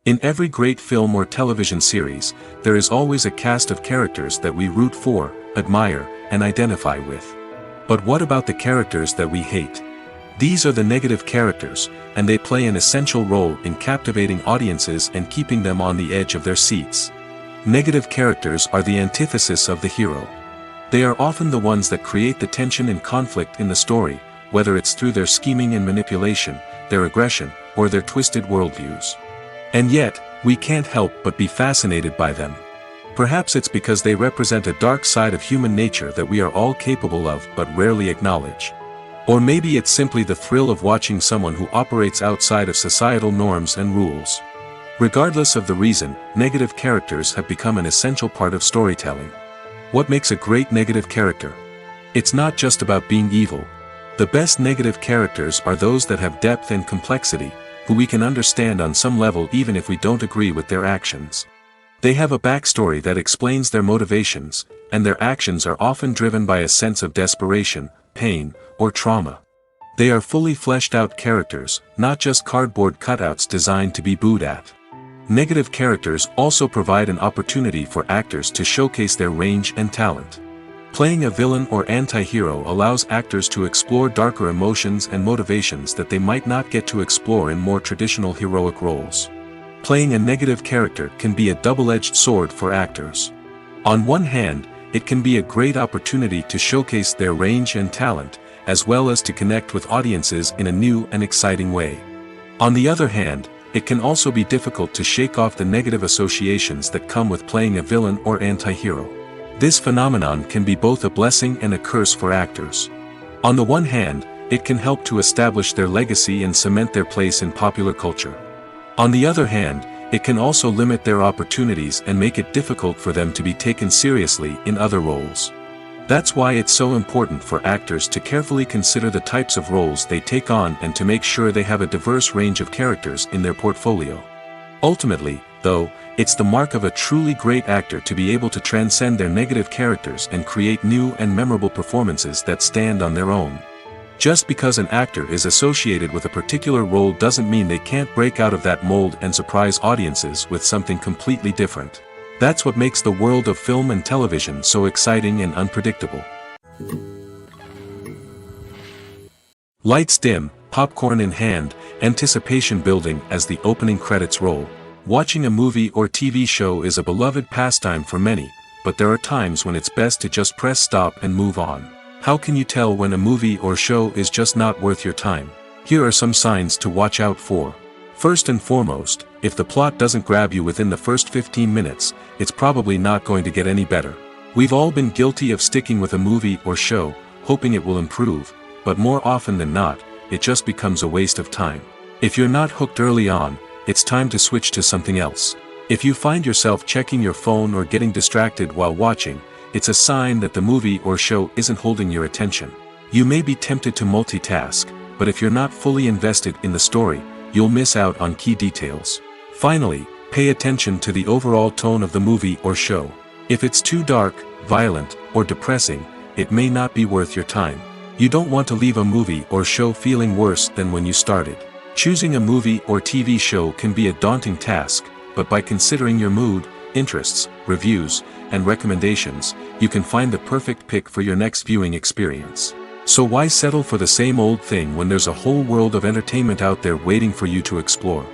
In every great film or television series, there is always a cast of characters that we root for, admire, and identify with. But what about the characters that we hate? These are the negative characters, and they play an essential role in captivating audiences and keeping them on the edge of their seats. Negative characters are the antithesis of the hero. They are often the ones that create the tension and conflict in the story, whether it's through their scheming and manipulation, their aggression, or their twisted worldviews. And yet, we can't help but be fascinated by them. Perhaps it's because they represent a dark side of human nature that we are all capable of but rarely acknowledge. Or maybe it's simply the thrill of watching someone who operates outside of societal norms and rules. Regardless of the reason, negative characters have become an essential part of storytelling. What makes a great negative character? It's not just about being evil. The best negative characters are those that have depth and complexity, who we can understand on some level even if we don't agree with their actions. They have a backstory that explains their motivations, and their actions are often driven by a sense of desperation, pain, or trauma. They are fully fleshed out characters, not just cardboard cutouts designed to be booed at. Negative characters also provide an opportunity for actors to showcase their range and talent. Playing a villain or anti-hero allows actors to explore darker emotions and motivations that they might not get to explore in more traditional heroic roles. Playing a negative character can be a double-edged sword for actors. On one hand, it can be a great opportunity to showcase their range and talent, as well as to connect with audiences in a new and exciting way. On the other hand, it can also be difficult to shake off the negative associations that come with playing a villain or anti-hero. This phenomenon can be both a blessing and a curse for actors. On the one hand, it can help to establish their legacy and cement their place in popular culture. On the other hand, it can also limit their opportunities and make it difficult for them to be taken seriously in other roles. That's why it's so important for actors to carefully consider the types of roles they take on and to make sure they have a diverse range of characters in their portfolio. Ultimately, though, it's the mark of a truly great actor to be able to transcend their negative characters and create new and memorable performances that stand on their own. Just because an actor is associated with a particular role doesn't mean they can't break out of that mold and surprise audiences with something completely different. That's what makes the world of film and television so exciting and unpredictable. Lights dim, popcorn in hand, anticipation building as the opening credits roll. Watching a movie or TV show is a beloved pastime for many, but there are times when it's best to just press stop and move on. How can you tell when a movie or show is just not worth your time? Here are some signs to watch out for. First and foremost, if the plot doesn't grab you within the first 15 minutes, it's probably not going to get any better. We've all been guilty of sticking with a movie or show, hoping it will improve, but more often than not, it just becomes a waste of time. If you're not hooked early on, it's time to switch to something else. If you find yourself checking your phone or getting distracted while watching, it's a sign that the movie or show isn't holding your attention. You may be tempted to multitask, but if you're not fully invested in the story, you'll miss out on key details. Finally, pay attention to the overall tone of the movie or show. If it's too dark, violent, or depressing, it may not be worth your time. You don't want to leave a movie or show feeling worse than when you started. Choosing a movie or TV show can be a daunting task, but by considering your mood, interests, reviews, and recommendations, you can find the perfect pick for your next viewing experience. So why settle for the same old thing when there's a whole world of entertainment out there waiting for you to explore?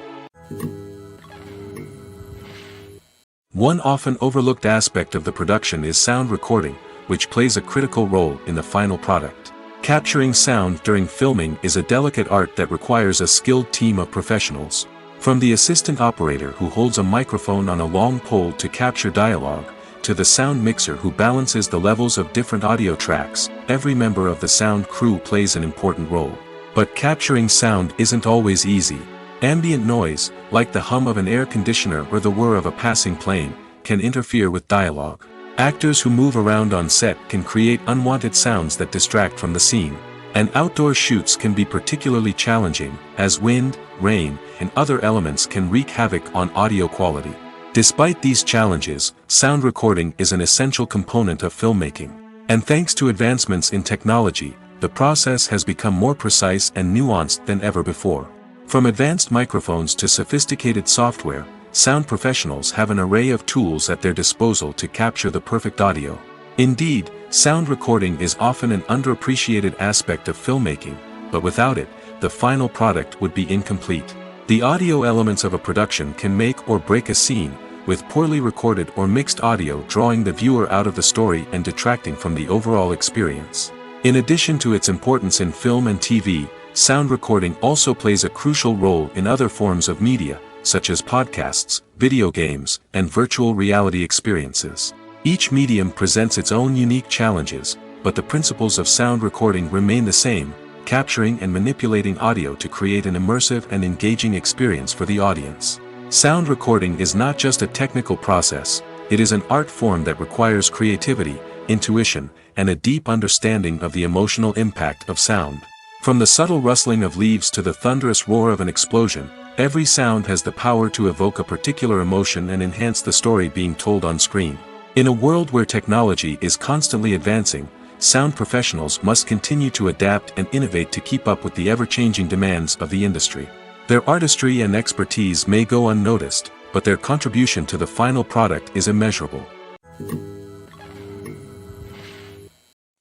One often overlooked aspect of the production is sound recording, which plays a critical role in the final product. Capturing sound during filming is a delicate art that requires a skilled team of professionals. From the assistant operator who holds a microphone on a long pole to capture dialogue, to the sound mixer who balances the levels of different audio tracks, every member of the sound crew plays an important role. But capturing sound isn't always easy. Ambient noise, like the hum of an air conditioner or the whir of a passing plane, can interfere with dialogue. Actors who move around on set can create unwanted sounds that distract from the scene. And outdoor shoots can be particularly challenging, as wind, rain, and other elements can wreak havoc on audio quality. Despite these challenges, sound recording is an essential component of filmmaking. And thanks to advancements in technology, the process has become more precise and nuanced than ever before. From advanced microphones to sophisticated software, sound professionals have an array of tools at their disposal to capture the perfect audio. Indeed, sound recording is often an underappreciated aspect of filmmaking, but without it, the final product would be incomplete. The audio elements of a production can make or break a scene, with poorly recorded or mixed audio drawing the viewer out of the story and detracting from the overall experience. In addition to its importance in film and TV, sound recording also plays a crucial role in other forms of media, such as podcasts, video games, and virtual reality experiences. Each medium presents its own unique challenges, but the principles of sound recording remain the same, capturing and manipulating audio to create an immersive and engaging experience for the audience. Sound recording is not just a technical process, it is an art form that requires creativity, intuition, and a deep understanding of the emotional impact of sound. From the subtle rustling of leaves to the thunderous roar of an explosion, every sound has the power to evoke a particular emotion and enhance the story being told on screen. In a world where technology is constantly advancing, sound professionals must continue to adapt and innovate to keep up with the ever-changing demands of the industry. Their artistry and expertise may go unnoticed, but their contribution to the final product is immeasurable.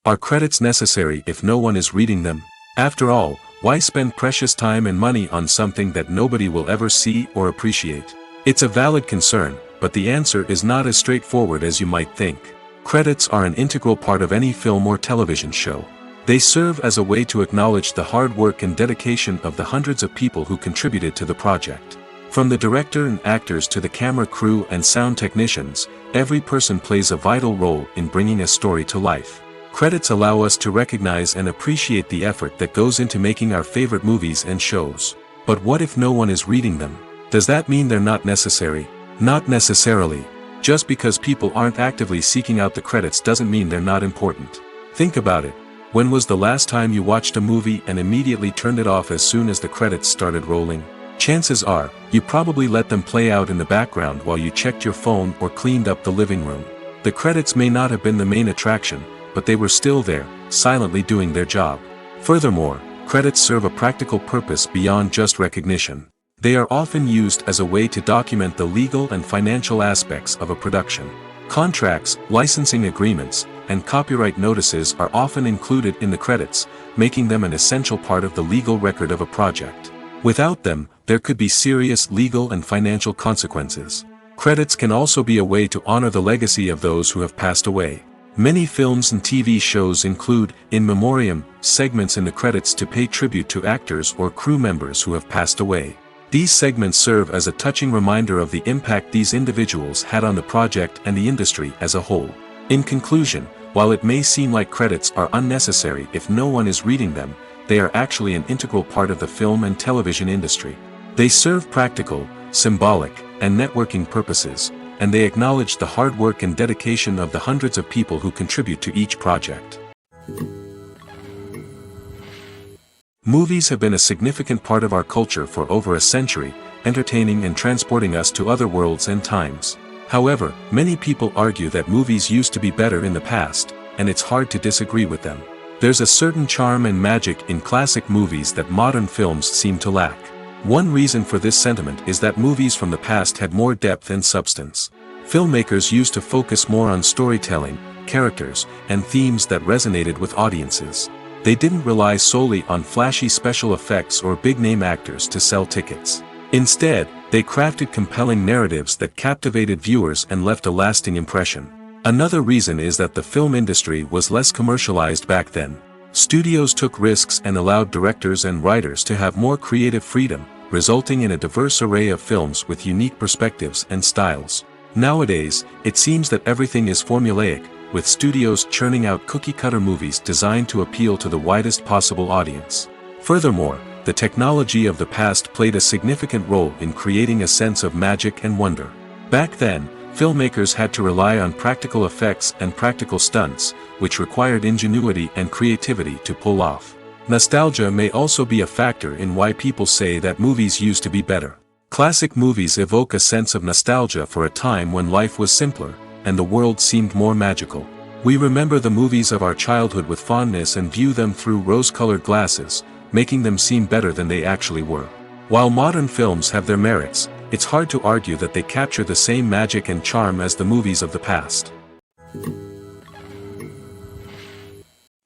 Are credits necessary if no one is reading them? After all, why spend precious time and money on something that nobody will ever see or appreciate? It's a valid concern, but the answer is not as straightforward as you might think. Credits are an integral part of any film or television show. They serve as a way to acknowledge the hard work and dedication of the hundreds of people who contributed to the project. From the director and actors to the camera crew and sound technicians, every person plays a vital role in bringing a story to life. Credits allow us to recognize and appreciate the effort that goes into making our favorite movies and shows. But what if no one is reading them? Does that mean they're not necessary? Not necessarily. Just because people aren't actively seeking out the credits doesn't mean they're not important. Think about it. When was the last time you watched a movie and immediately turned it off as soon as the credits started rolling? Chances are, you probably let them play out in the background while you checked your phone or cleaned up the living room. The credits may not have been the main attraction, but they were still there, silently doing their job. Furthermore, credits serve a practical purpose beyond just recognition. They are often used as a way to document the legal and financial aspects of a production. Contracts, licensing agreements, and copyright notices are often included in the credits, making them an essential part of the legal record of a project. Without them, there could be serious legal and financial consequences. Credits can also be a way to honor the legacy of those who have passed away. Many films and TV shows include, in memoriam, segments in the credits to pay tribute to actors or crew members who have passed away. These segments serve as a touching reminder of the impact these individuals had on the project and the industry as a whole. In conclusion, while it may seem like credits are unnecessary if no one is reading them, they are actually an integral part of the film and television industry. They serve practical, symbolic, and networking purposes, and they acknowledge the hard work and dedication of the hundreds of people who contribute to each project. Movies have been a significant part of our culture for over a century, entertaining and transporting us to other worlds and times. However, many people argue that movies used to be better in the past, and it's hard to disagree with them. There's a certain charm and magic in classic movies that modern films seem to lack. One reason for this sentiment is that movies from the past had more depth and substance. Filmmakers used to focus more on storytelling, characters, and themes that resonated with audiences. They didn't rely solely on flashy special effects or big-name actors to sell tickets. Instead, they crafted compelling narratives that captivated viewers and left a lasting impression. Another reason is that the film industry was less commercialized back then. Studios took risks and allowed directors and writers to have more creative freedom, resulting in a diverse array of films with unique perspectives and styles. Nowadays, it seems that everything is formulaic, with studios churning out cookie-cutter movies designed to appeal to the widest possible audience. Furthermore, the technology of the past played a significant role in creating a sense of magic and wonder. Back then, filmmakers had to rely on practical effects and practical stunts, which required ingenuity and creativity to pull off. Nostalgia may also be a factor in why people say that movies used to be better. Classic movies evoke a sense of nostalgia for a time when life was simpler, and the world seemed more magical. We remember the movies of our childhood with fondness and view them through rose-colored glasses, making them seem better than they actually were. While modern films have their merits, it's hard to argue that they capture the same magic and charm as the movies of the past.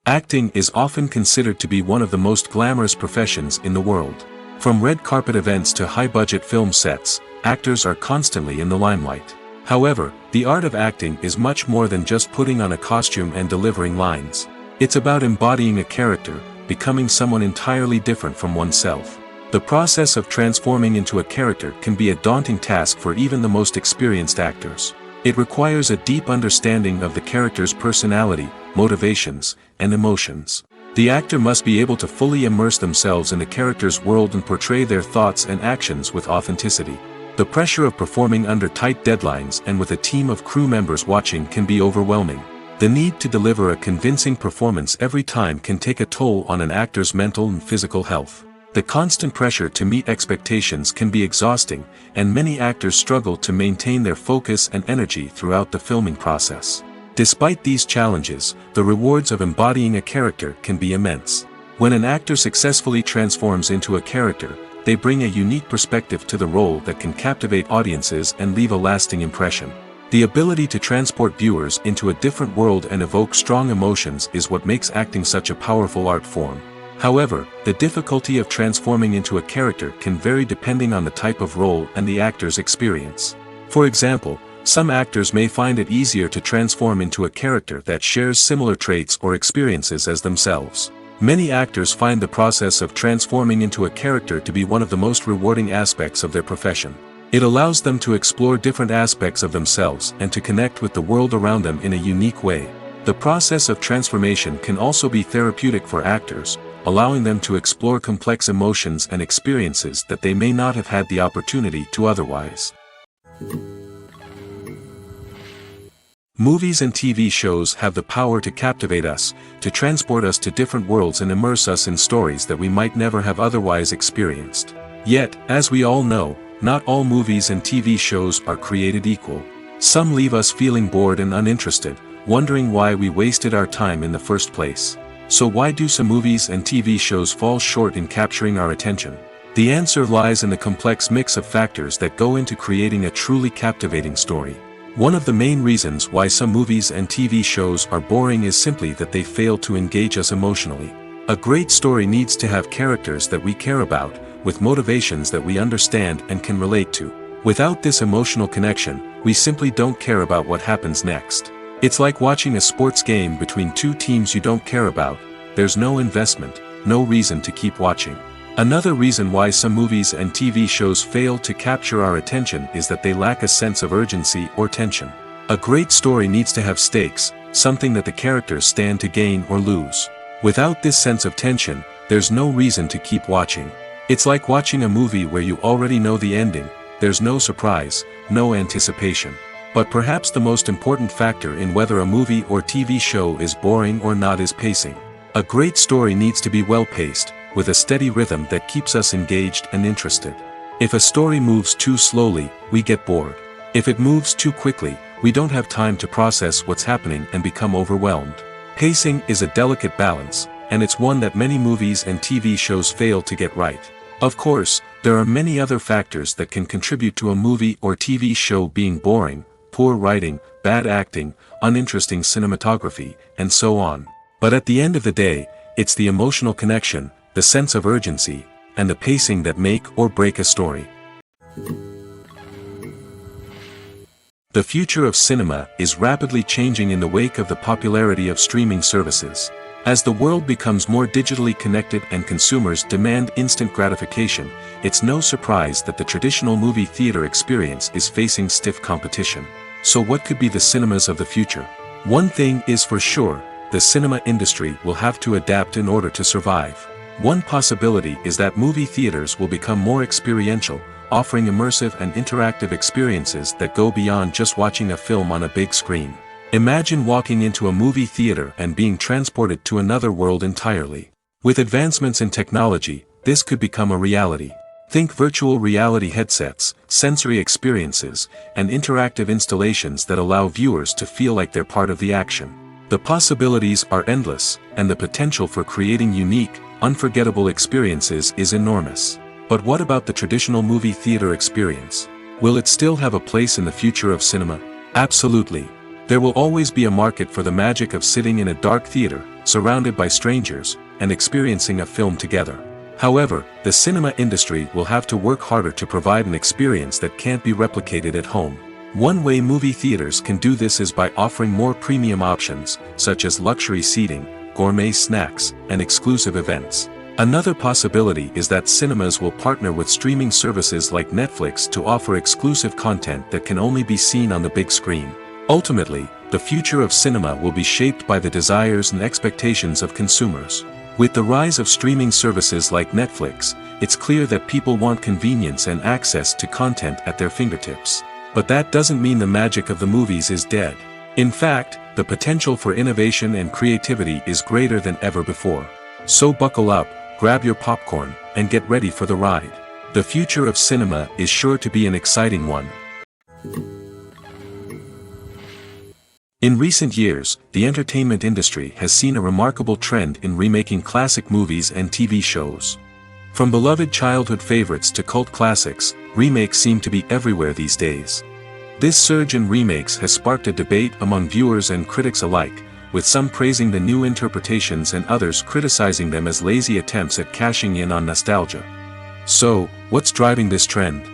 Acting is often considered to be one of the most glamorous professions in the world. From red carpet events to high-budget film sets, actors are constantly in the limelight. However, the art of acting is much more than just putting on a costume and delivering lines. It's about embodying a character, becoming someone entirely different from oneself. The process of transforming into a character can be a daunting task for even the most experienced actors. It requires a deep understanding of the character's personality, motivations, and emotions. The actor must be able to fully immerse themselves in the character's world and portray their thoughts and actions with authenticity. The pressure of performing under tight deadlines and with a team of crew members watching can be overwhelming. The need to deliver a convincing performance every time can take a toll on an actor's mental and physical health. The constant pressure to meet expectations can be exhausting, and many actors struggle to maintain their focus and energy throughout the filming process. Despite these challenges, the rewards of embodying a character can be immense. When an actor successfully transforms into a character, they bring a unique perspective to the role that can captivate audiences and leave a lasting impression. The ability to transport viewers into a different world and evoke strong emotions is what makes acting such a powerful art form. However, the difficulty of transforming into a character can vary depending on the type of role and the actor's experience. For example, some actors may find it easier to transform into a character that shares similar traits or experiences as themselves. Many actors find the process of transforming into a character to be one of the most rewarding aspects of their profession. It allows them to explore different aspects of themselves and to connect with the world around them in a unique way. The process of transformation can also be therapeutic for actors, allowing them to explore complex emotions and experiences that they may not have had the opportunity to otherwise. Movies and TV shows have the power to captivate us, to transport us to different worlds and immerse us in stories that we might never have otherwise experienced. Yet, as we all know, not all movies and TV shows are created equal. Some leave us feeling bored and uninterested, wondering why we wasted our time in the first place. So why do some movies and TV shows fall short in capturing our attention? The answer lies in the complex mix of factors that go into creating a truly captivating story. One of the main reasons why some movies and TV shows are boring is simply that they fail to engage us emotionally. A great story needs to have characters that we care about, with motivations that we understand and can relate to. Without this emotional connection, we simply don't care about what happens next. It's like watching a sports game between two teams you don't care about. There's no investment, no reason to keep watching. Another reason why some movies and TV shows fail to capture our attention is that they lack a sense of urgency or tension. A great story needs to have stakes, something that the characters stand to gain or lose. Without this sense of tension, there's no reason to keep watching. It's like watching a movie where you already know the ending. There's no surprise, no anticipation. But perhaps the most important factor in whether a movie or TV show is boring or not is pacing. A great story needs to be well-paced, with a steady rhythm that keeps us engaged and interested. If a story moves too slowly, we get bored. If it moves too quickly, we don't have time to process what's happening and become overwhelmed. Pacing is a delicate balance, and it's one that many movies and TV shows fail to get right. Of course, there are many other factors that can contribute to a movie or TV show being boring: poor writing, bad acting, uninteresting cinematography, and so on. But at the end of the day, it's the emotional connection, the sense of urgency, and the pacing that make or break a story. The future of cinema is rapidly changing in the wake of the popularity of streaming services. As the world becomes more digitally connected and consumers demand instant gratification, it's no surprise that the traditional movie theater experience is facing stiff competition. So what could be the cinemas of the future? One thing is for sure, the cinema industry will have to adapt in order to survive. One possibility is that movie theaters will become more experiential, offering immersive and interactive experiences that go beyond just watching a film on a big screen. Imagine walking into a movie theater and being transported to another world entirely. With advancements in technology, this could become a reality. Think virtual reality headsets, sensory experiences, and interactive installations that allow viewers to feel like they're part of the action. The possibilities are endless, and the potential for creating unique, unforgettable experiences is enormous. But what about the traditional movie theater experience? Will it still have a place in the future of cinema? Absolutely. There will always be a market for the magic of sitting in a dark theater, surrounded by strangers, and experiencing a film together. However, the cinema industry will have to work harder to provide an experience that can't be replicated at home. One way movie theaters can do this is by offering more premium options, such as luxury seating, gourmet snacks, and exclusive events. Another possibility is that cinemas will partner with streaming services like Netflix to offer exclusive content that can only be seen on the big screen. Ultimately, the future of cinema will be shaped by the desires and expectations of consumers. With the rise of streaming services like Netflix, it's clear that people want convenience and access to content at their fingertips. But that doesn't mean the magic of the movies is dead. In fact, the potential for innovation and creativity is greater than ever before. So buckle up, grab your popcorn, and get ready for the ride. The future of cinema is sure to be an exciting one. In recent years, the entertainment industry has seen a remarkable trend in remaking classic movies and TV shows. From beloved childhood favorites to cult classics, remakes seem to be everywhere these days. This surge in remakes has sparked a debate among viewers and critics alike, with some praising the new interpretations and others criticizing them as lazy attempts at cashing in on nostalgia. So, what's driving this trend?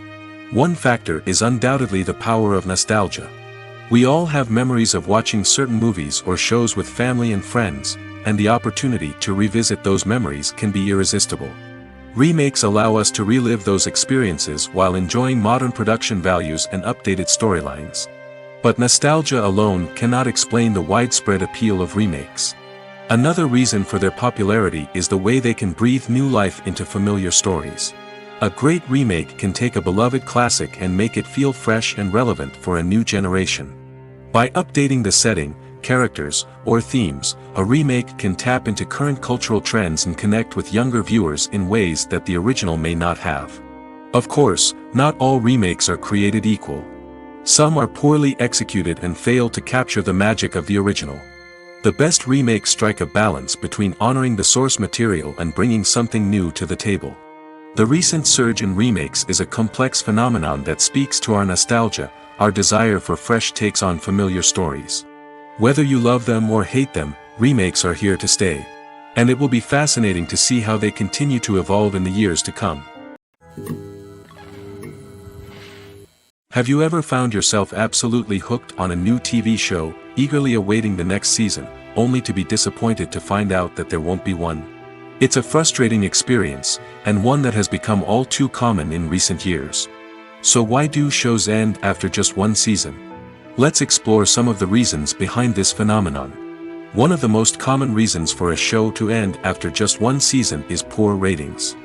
One factor is undoubtedly the power of nostalgia. We all have memories of watching certain movies or shows with family and friends, and the opportunity to revisit those memories can be irresistible. Remakes allow us to relive those experiences while enjoying modern production values and updated storylines. But nostalgia alone cannot explain the widespread appeal of remakes. Another reason for their popularity is the way they can breathe new life into familiar stories. A great remake can take a beloved classic and make it feel fresh and relevant for a new generation. By updating the setting, characters, or themes, a remake can tap into current cultural trends and connect with younger viewers in ways that the original may not have. Of course, not all remakes are created equal. Some are poorly executed and fail to capture the magic of the original. The best remakes strike a balance between honoring the source material and bringing something new to the table. The recent surge in remakes is a complex phenomenon that speaks to our nostalgia, our desire for fresh takes on familiar stories. Whether you love them or hate them, remakes are here to stay. And it will be fascinating to see how they continue to evolve in the years to come. Have you ever found yourself absolutely hooked on a new TV show, eagerly awaiting the next season, only to be disappointed to find out that there won't be one? It's a frustrating experience, and one that has become all too common in recent years. So why do shows end after just one season? Let's explore some of the reasons behind this phenomenon. One of the most common reasons for a show to end after just one season is poor ratings.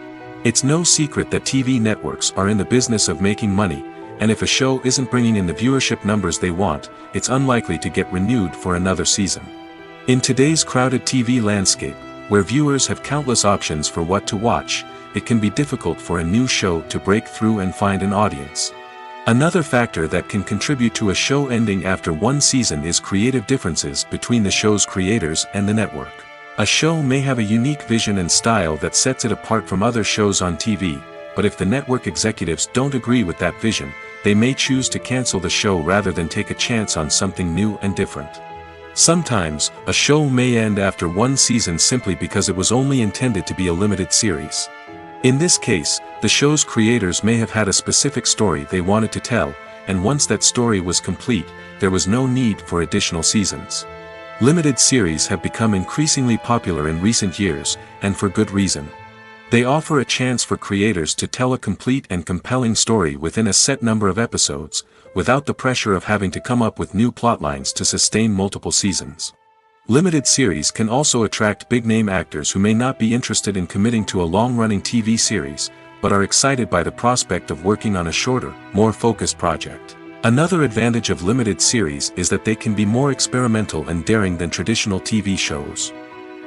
It's no secret that TV networks are in the business of making money, and if a show isn't bringing in the viewership numbers they want, it's unlikely to get renewed for another season. In today's crowded TV landscape, where viewers have countless options for what to watch, it can be difficult for a new show to break through and find an audience. Another factor that can contribute to a show ending after one season is creative differences between the show's creators and the network. A show may have a unique vision and style that sets it apart from other shows on TV, but if the network executives don't agree with that vision, they may choose to cancel the show rather than take a chance on something new and different. Sometimes, a show may end after one season simply because it was only intended to be a limited series. In this case, the show's creators may have had a specific story they wanted to tell, and once that story was complete, there was no need for additional seasons. Limited series have become increasingly popular in recent years, and for good reason. They offer a chance for creators to tell a complete and compelling story within a set number of episodes, without the pressure of having to come up with new plotlines to sustain multiple seasons. Limited series can also attract big-name actors who may not be interested in committing to a long-running TV series, but are excited by the prospect of working on a shorter, more focused project. Another advantage of limited series is that they can be more experimental and daring than traditional TV shows.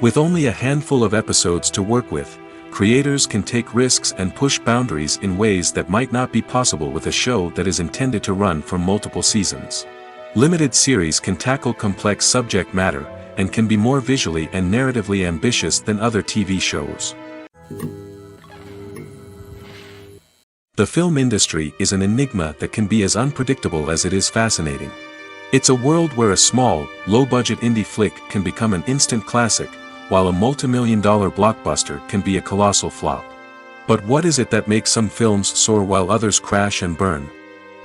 With only a handful of episodes to work with, creators can take risks and push boundaries in ways that might not be possible with a show that is intended to run for multiple seasons. Limited series can tackle complex subject matter, and can be more visually and narratively ambitious than other TV shows. The film industry is an enigma that can be as unpredictable as it is fascinating. It's a world where a small, low-budget indie flick can become an instant classic, while a multi-million-dollar blockbuster can be a colossal flop. But what is it that makes some films soar while others crash and burn?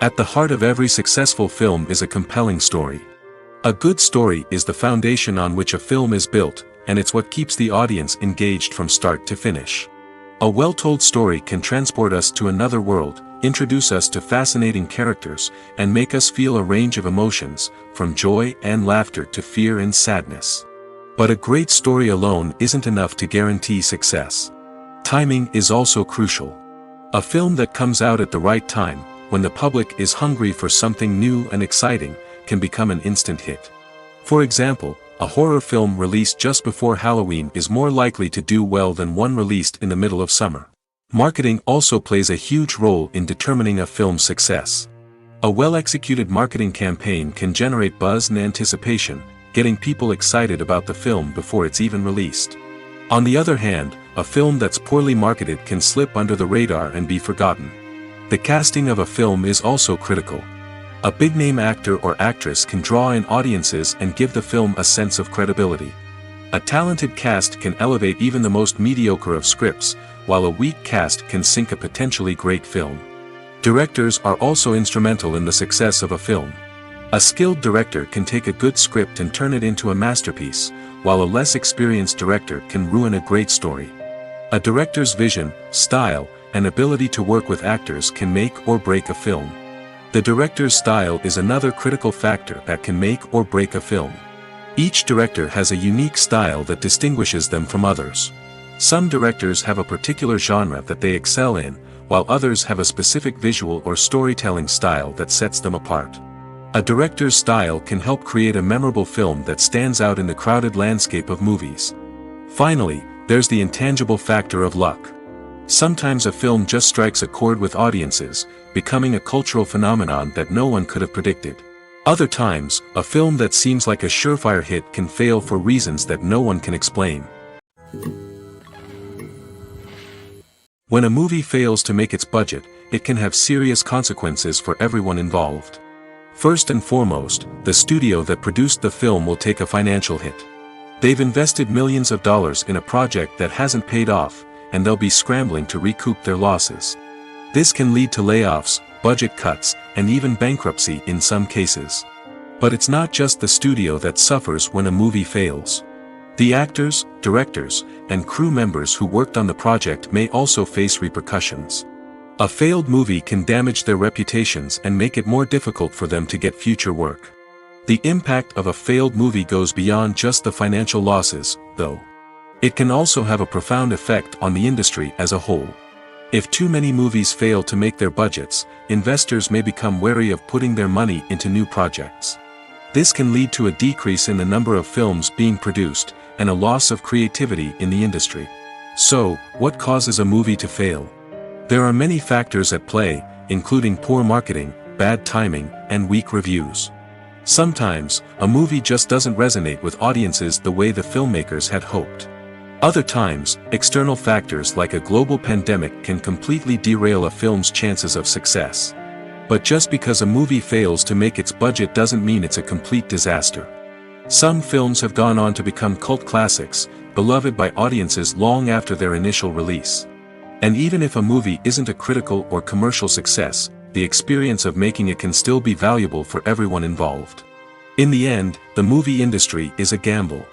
At the heart of every successful film is a compelling story. A good story is the foundation on which a film is built, and it's what keeps the audience engaged from start to finish. A well-told story can transport us to another world, introduce us to fascinating characters, and make us feel a range of emotions, from joy and laughter to fear and sadness. But a great story alone isn't enough to guarantee success. Timing is also crucial. A film that comes out at the right time, when the public is hungry for something new and exciting, can become an instant hit. For example, a horror film released just before Halloween is more likely to do well than one released in the middle of summer. Marketing also plays a huge role in determining a film's success. A well-executed marketing campaign can generate buzz and anticipation, getting people excited about the film before it's even released. On the other hand, a film that's poorly marketed can slip under the radar and be forgotten. The casting of a film is also critical. A big-name actor or actress can draw in audiences and give the film a sense of credibility. A talented cast can elevate even the most mediocre of scripts, while a weak cast can sink a potentially great film. Directors are also instrumental in the success of a film. A skilled director can take a good script and turn it into a masterpiece, while a less experienced director can ruin a great story. A director's vision, style, and ability to work with actors can make or break a film. The director's style is another critical factor that can make or break a film. Each director has a unique style that distinguishes them from others. Some directors have a particular genre that they excel in, while others have a specific visual or storytelling style that sets them apart. A director's style can help create a memorable film that stands out in the crowded landscape of movies. Finally, there's the intangible factor of luck. Sometimes a film just strikes a chord with audiences, becoming a cultural phenomenon that no one could have predicted. Other times, a film that seems like a surefire hit can fail for reasons that no one can explain. When a movie fails to make its budget, it can have serious consequences for everyone involved. First and foremost, the studio that produced the film will take a financial hit. They've invested millions of dollars in a project that hasn't paid off, and they'll be scrambling to recoup their losses. This can lead to layoffs, budget cuts, and even bankruptcy in some cases. But it's not just the studio that suffers when a movie fails. The actors, directors, and crew members who worked on the project may also face repercussions. A failed movie can damage their reputations and make it more difficult for them to get future work. The impact of a failed movie goes beyond just the financial losses, though. It can also have a profound effect on the industry as a whole. If too many movies fail to make their budgets, investors may become wary of putting their money into new projects. This can lead to a decrease in the number of films being produced, and a loss of creativity in the industry. So, what causes a movie to fail? There are many factors at play, including poor marketing, bad timing, and weak reviews. Sometimes, a movie just doesn't resonate with audiences the way the filmmakers had hoped. Other times, external factors like a global pandemic can completely derail a film's chances of success. But just because a movie fails to make its budget doesn't mean it's a complete disaster. Some films have gone on to become cult classics, beloved by audiences long after their initial release. And even if a movie isn't a critical or commercial success, the experience of making it can still be valuable for everyone involved. In the end, the movie industry is a gamble.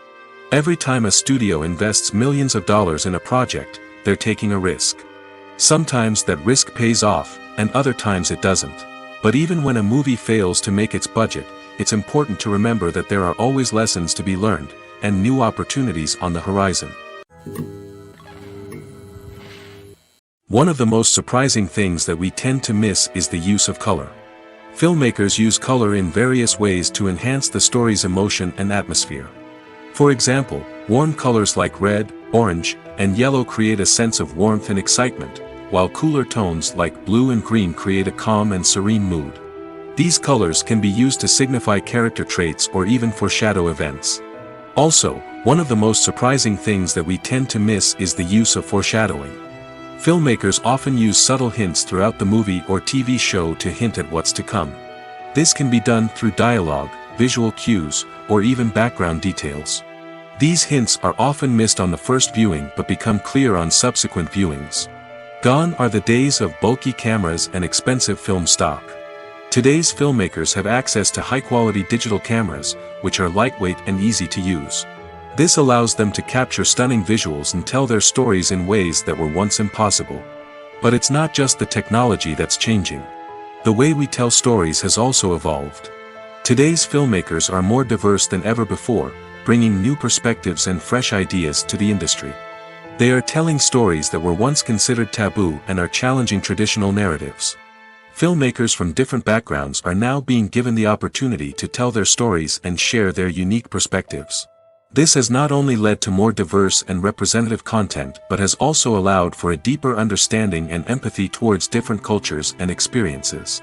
Every time a studio invests millions of dollars in a project, they're taking a risk. Sometimes that risk pays off, and other times it doesn't. But even when a movie fails to make its budget, it's important to remember that there are always lessons to be learned, and new opportunities on the horizon. One of the most surprising things that we tend to miss is the use of color. Filmmakers use color in various ways to enhance the story's emotion and atmosphere. For example, warm colors like red, orange, and yellow create a sense of warmth and excitement, while cooler tones like blue and green create a calm and serene mood. These colors can be used to signify character traits or even foreshadow events. Also, one of the most surprising things that we tend to miss is the use of foreshadowing. Filmmakers often use subtle hints throughout the movie or TV show to hint at what's to come. This can be done through dialogue, visual cues, or even background details. These hints are often missed on the first viewing but become clear on subsequent viewings. Gone are the days of bulky cameras and expensive film stock. Today's filmmakers have access to high-quality digital cameras, which are lightweight and easy to use. This allows them to capture stunning visuals and tell their stories in ways that were once impossible. But it's not just the technology that's changing. The way we tell stories has also evolved. Today's filmmakers are more diverse than ever before, bringing new perspectives and fresh ideas to the industry. They are telling stories that were once considered taboo and are challenging traditional narratives. Filmmakers from different backgrounds are now being given the opportunity to tell their stories and share their unique perspectives. This has not only led to more diverse and representative content but has also allowed for a deeper understanding and empathy towards different cultures and experiences.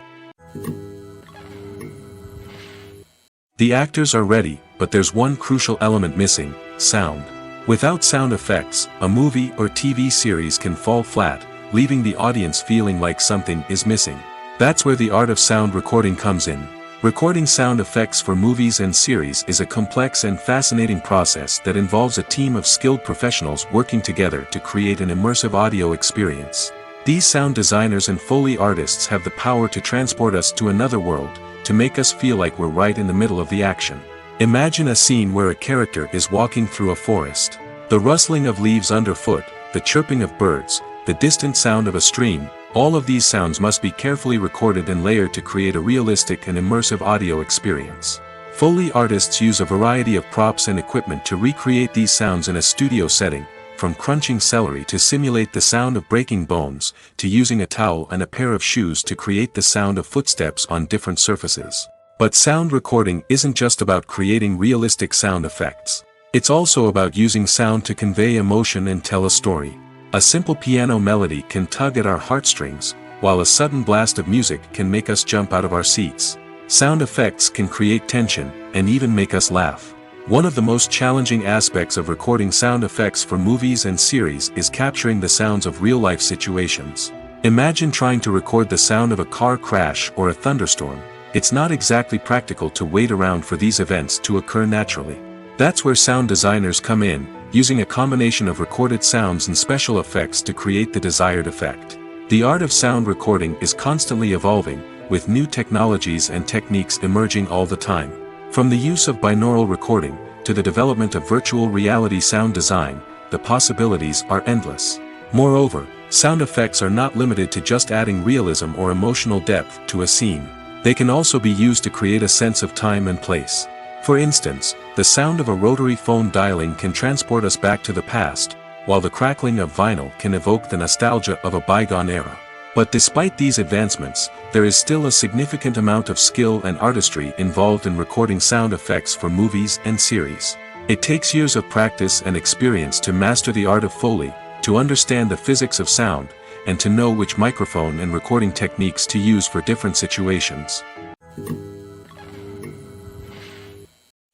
The actors are ready, but there's one crucial element missing: sound. Without sound effects, a movie or TV series can fall flat, leaving the audience feeling like something is missing. That's where the art of sound recording comes in. Recording sound effects for movies and series is a complex and fascinating process that involves a team of skilled professionals working together to create an immersive audio experience. These sound designers and Foley artists have the power to transport us to another world, to make us feel like we're right in the middle of the action. Imagine a scene where a character is walking through a forest. The rustling of leaves underfoot, the chirping of birds, the distant sound of a stream, all of these sounds must be carefully recorded and layered to create a realistic and immersive audio experience. Foley artists use a variety of props and equipment to recreate these sounds in a studio setting, from crunching celery to simulate the sound of breaking bones, to using a towel and a pair of shoes to create the sound of footsteps on different surfaces. But sound recording isn't just about creating realistic sound effects. It's also about using sound to convey emotion and tell a story. A simple piano melody can tug at our heartstrings, while a sudden blast of music can make us jump out of our seats. Sound effects can create tension, and even make us laugh. One of the most challenging aspects of recording sound effects for movies and series is capturing the sounds of real-life situations. Imagine trying to record the sound of a car crash or a thunderstorm. It's not exactly practical to wait around for these events to occur naturally. That's where sound designers come in, using a combination of recorded sounds and special effects to create the desired effect. The art of sound recording is constantly evolving, with new technologies and techniques emerging all the time. From the use of binaural recording, to the development of virtual reality sound design, the possibilities are endless. Moreover, sound effects are not limited to just adding realism or emotional depth to a scene. They can also be used to create a sense of time and place. For instance, the sound of a rotary phone dialing can transport us back to the past, while the crackling of vinyl can evoke the nostalgia of a bygone era. But despite these advancements, there is still a significant amount of skill and artistry involved in recording sound effects for movies and series. It takes years of practice and experience to master the art of Foley, to understand the physics of sound, and to know which microphone and recording techniques to use for different situations.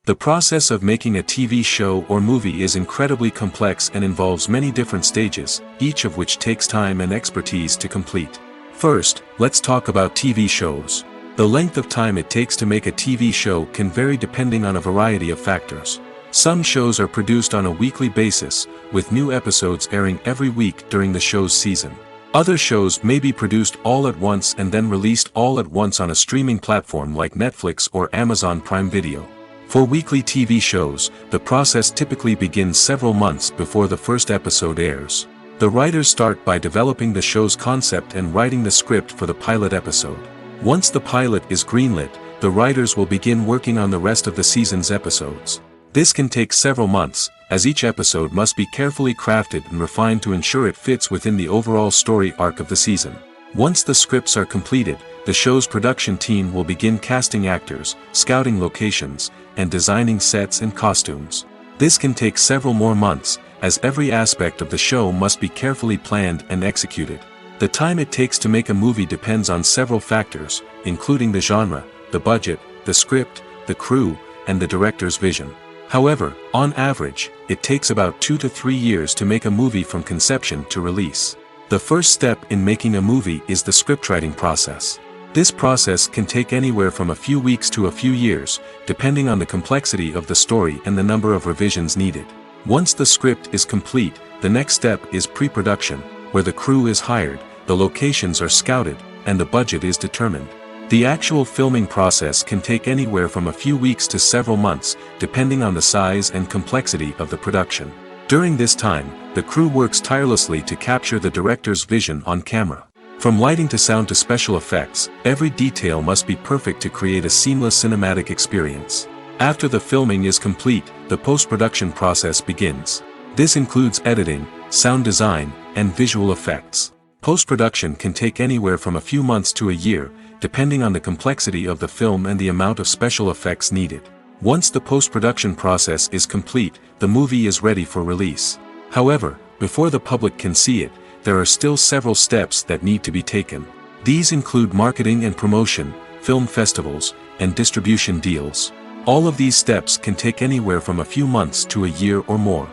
The process of making a TV show or movie is incredibly complex and involves many different stages, each of which takes time and expertise to complete. First, let's talk about TV shows. The length of time it takes to make a TV show can vary depending on a variety of factors. Some shows are produced on a weekly basis, with new episodes airing every week during the show's season. Other shows may be produced all at once and then released all at once on a streaming platform like Netflix or Amazon Prime Video. For weekly TV shows, the process typically begins several months before the first episode airs. The writers start by developing the show's concept and writing the script for the pilot episode. Once the pilot is greenlit, the writers will begin working on the rest of the season's episodes. This can take several months, as each episode must be carefully crafted and refined to ensure it fits within the overall story arc of the season. Once the scripts are completed, the show's production team will begin casting actors, scouting locations, and designing sets and costumes. This can take several more months, as every aspect of the show must be carefully planned and executed. The time it takes to make a movie depends on several factors, including the genre, the budget, the script, the crew, and the director's vision. However, on average, it takes about 2 to 3 years to make a movie from conception to release. The first step in making a movie is the scriptwriting process. This process can take anywhere from a few weeks to a few years, depending on the complexity of the story and the number of revisions needed. Once the script is complete, the next step is pre-production, where the crew is hired, the locations are scouted, and the budget is determined. The actual filming process can take anywhere from a few weeks to several months, depending on the size and complexity of the production. During this time, the crew works tirelessly to capture the director's vision on camera. From lighting to sound to special effects, every detail must be perfect to create a seamless cinematic experience. After the filming is complete, the post-production process begins. This includes editing, sound design, and visual effects. Post-production can take anywhere from a few months to a year, depending on the complexity of the film and the amount of special effects needed. Once the post-production process is complete, the movie is ready for release. However, before the public can see it, there are still several steps that need to be taken. These include marketing and promotion, film festivals, and distribution deals. All of these steps can take anywhere from a few months to a year or more.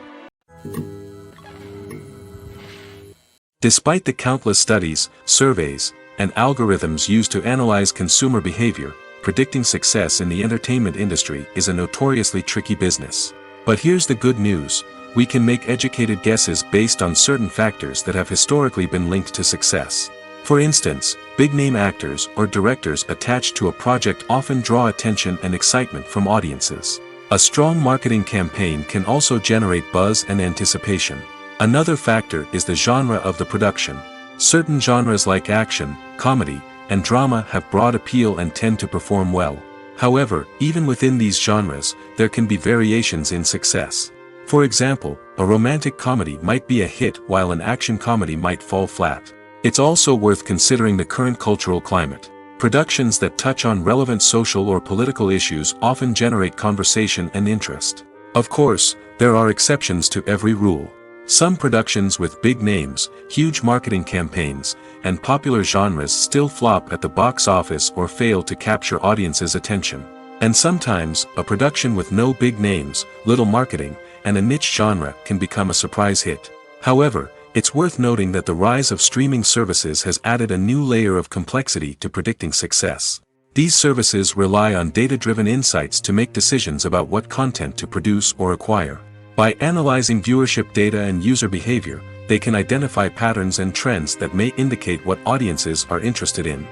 Despite the countless studies, surveys, and algorithms used to analyze consumer behavior, predicting success in the entertainment industry is a notoriously tricky business. But here's the good news: we can make educated guesses based on certain factors that have historically been linked to success. For instance, big-name actors or directors attached to a project often draw attention and excitement from audiences. A strong marketing campaign can also generate buzz and anticipation. Another factor is the genre of the production. Certain genres like action, comedy, and drama have broad appeal and tend to perform well. However, even within these genres, there can be variations in success. For example, a romantic comedy might be a hit while an action comedy might fall flat. It's also worth considering the current cultural climate. Productions that touch on relevant social or political issues often generate conversation and interest. Of course, there are exceptions to every rule. Some productions with big names, huge marketing campaigns, and popular genres still flop at the box office or fail to capture audiences' attention. And sometimes, a production with no big names, little marketing, and a niche genre can become a surprise hit. However, it's worth noting that the rise of streaming services has added a new layer of complexity to predicting success. These services rely on data-driven insights to make decisions about what content to produce or acquire. By analyzing viewership data and user behavior, they can identify patterns and trends that may indicate what audiences are interested in.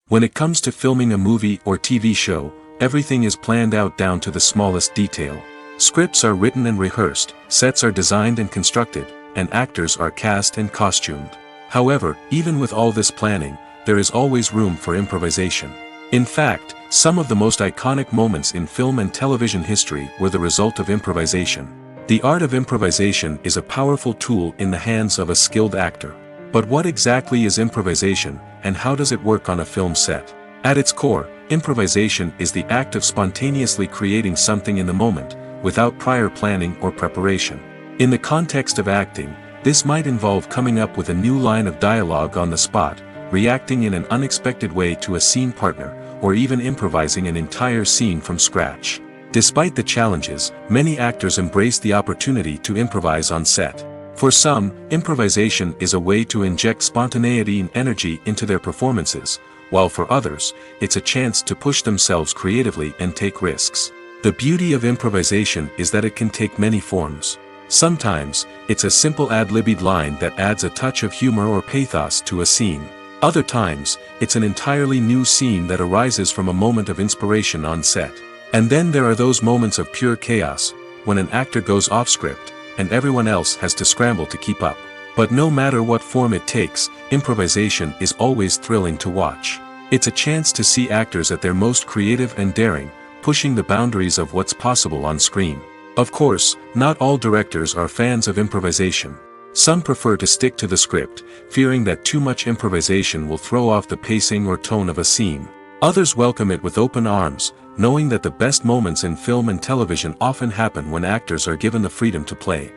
When it comes to filming a movie or TV show, everything is planned out down to the smallest detail. Scripts are written and rehearsed, sets are designed and constructed, and actors are cast and costumed. However, even with all this planning, there is always room for improvisation. In fact, some of the most iconic moments in film and television history were the result of improvisation. The art of improvisation is a powerful tool in the hands of a skilled actor. But what exactly is improvisation, and how does it work on a film set? At its core, improvisation is the act of spontaneously creating something in the moment, without prior planning or preparation. In the context of acting, this might involve coming up with a new line of dialogue on the spot, reacting in an unexpected way to a scene partner, or even improvising an entire scene from scratch. Despite the challenges, many actors embrace the opportunity to improvise on set. For some, improvisation is a way to inject spontaneity and energy into their performances, while for others, it's a chance to push themselves creatively and take risks. The beauty of improvisation is that it can take many forms. Sometimes, it's a simple ad-libbed line that adds a touch of humor or pathos to a scene. Other times, it's an entirely new scene that arises from a moment of inspiration on set. And then there are those moments of pure chaos, when an actor goes off script, and everyone else has to scramble to keep up. But no matter what form it takes, improvisation is always thrilling to watch. It's a chance to see actors at their most creative and daring, pushing the boundaries of what's possible on screen. Of course, not all directors are fans of improvisation. Some prefer to stick to the script, fearing that too much improvisation will throw off the pacing or tone of a scene. Others welcome it with open arms, knowing that the best moments in film and television often happen when actors are given the freedom to play.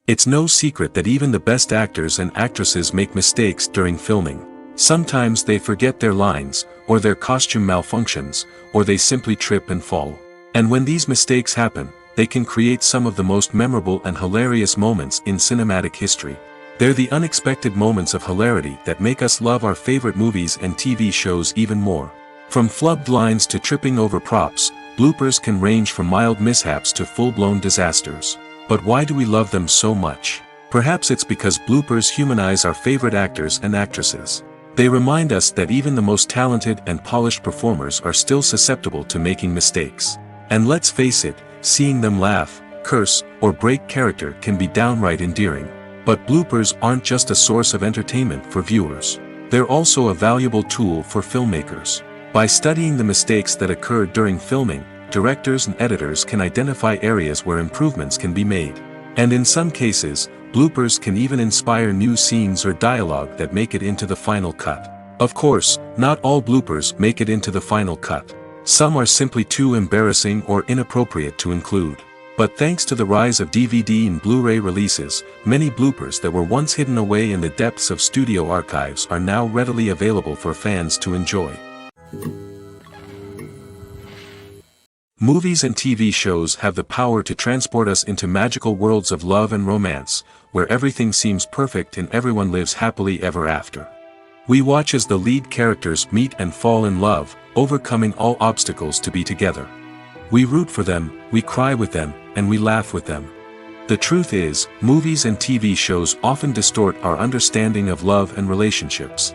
It's no secret that even the best actors and actresses make mistakes during filming. Sometimes they forget their lines, or their costume malfunctions, or they simply trip and fall. And when these mistakes happen, they can create some of the most memorable and hilarious moments in cinematic history. They're the unexpected moments of hilarity that make us love our favorite movies and TV shows even more. From flubbed lines to tripping over props, bloopers can range from mild mishaps to full-blown disasters. But why do we love them so much? Perhaps it's because bloopers humanize our favorite actors and actresses. They remind us that even the most talented and polished performers are still susceptible to making mistakes. And let's face it, seeing them laugh, curse, or break character can be downright endearing. But bloopers aren't just a source of entertainment for viewers. They're also a valuable tool for filmmakers. By studying the mistakes that occurred during filming, directors and editors can identify areas where improvements can be made. And in some cases, bloopers can even inspire new scenes or dialogue that make it into the final cut. Of course, not all bloopers make it into the final cut. Some are simply too embarrassing or inappropriate to include. But thanks to the rise of DVD and Blu-ray releases, many bloopers that were once hidden away in the depths of studio archives are now readily available for fans to enjoy. Movies and TV shows have the power to transport us into magical worlds of love and romance, where everything seems perfect and everyone lives happily ever after. We watch as the lead characters meet and fall in love, overcoming all obstacles to be together. We root for them, we cry with them, and we laugh with them. The truth is, movies and TV shows often distort our understanding of love and relationships.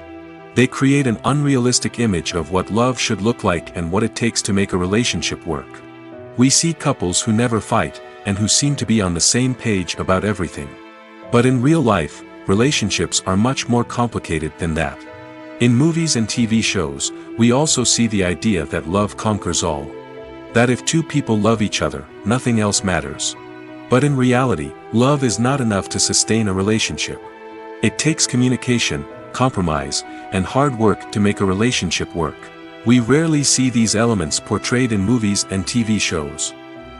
They create an unrealistic image of what love should look like and what it takes to make a relationship work. We see couples who never fight, and who seem to be on the same page about everything. But in real life, relationships are much more complicated than that. In movies and TV shows, we also see the idea that love conquers all. That if two people love each other, nothing else matters. But in reality, love is not enough to sustain a relationship. It takes communication, compromise, and hard work to make a relationship work. We rarely see these elements portrayed in movies and TV shows.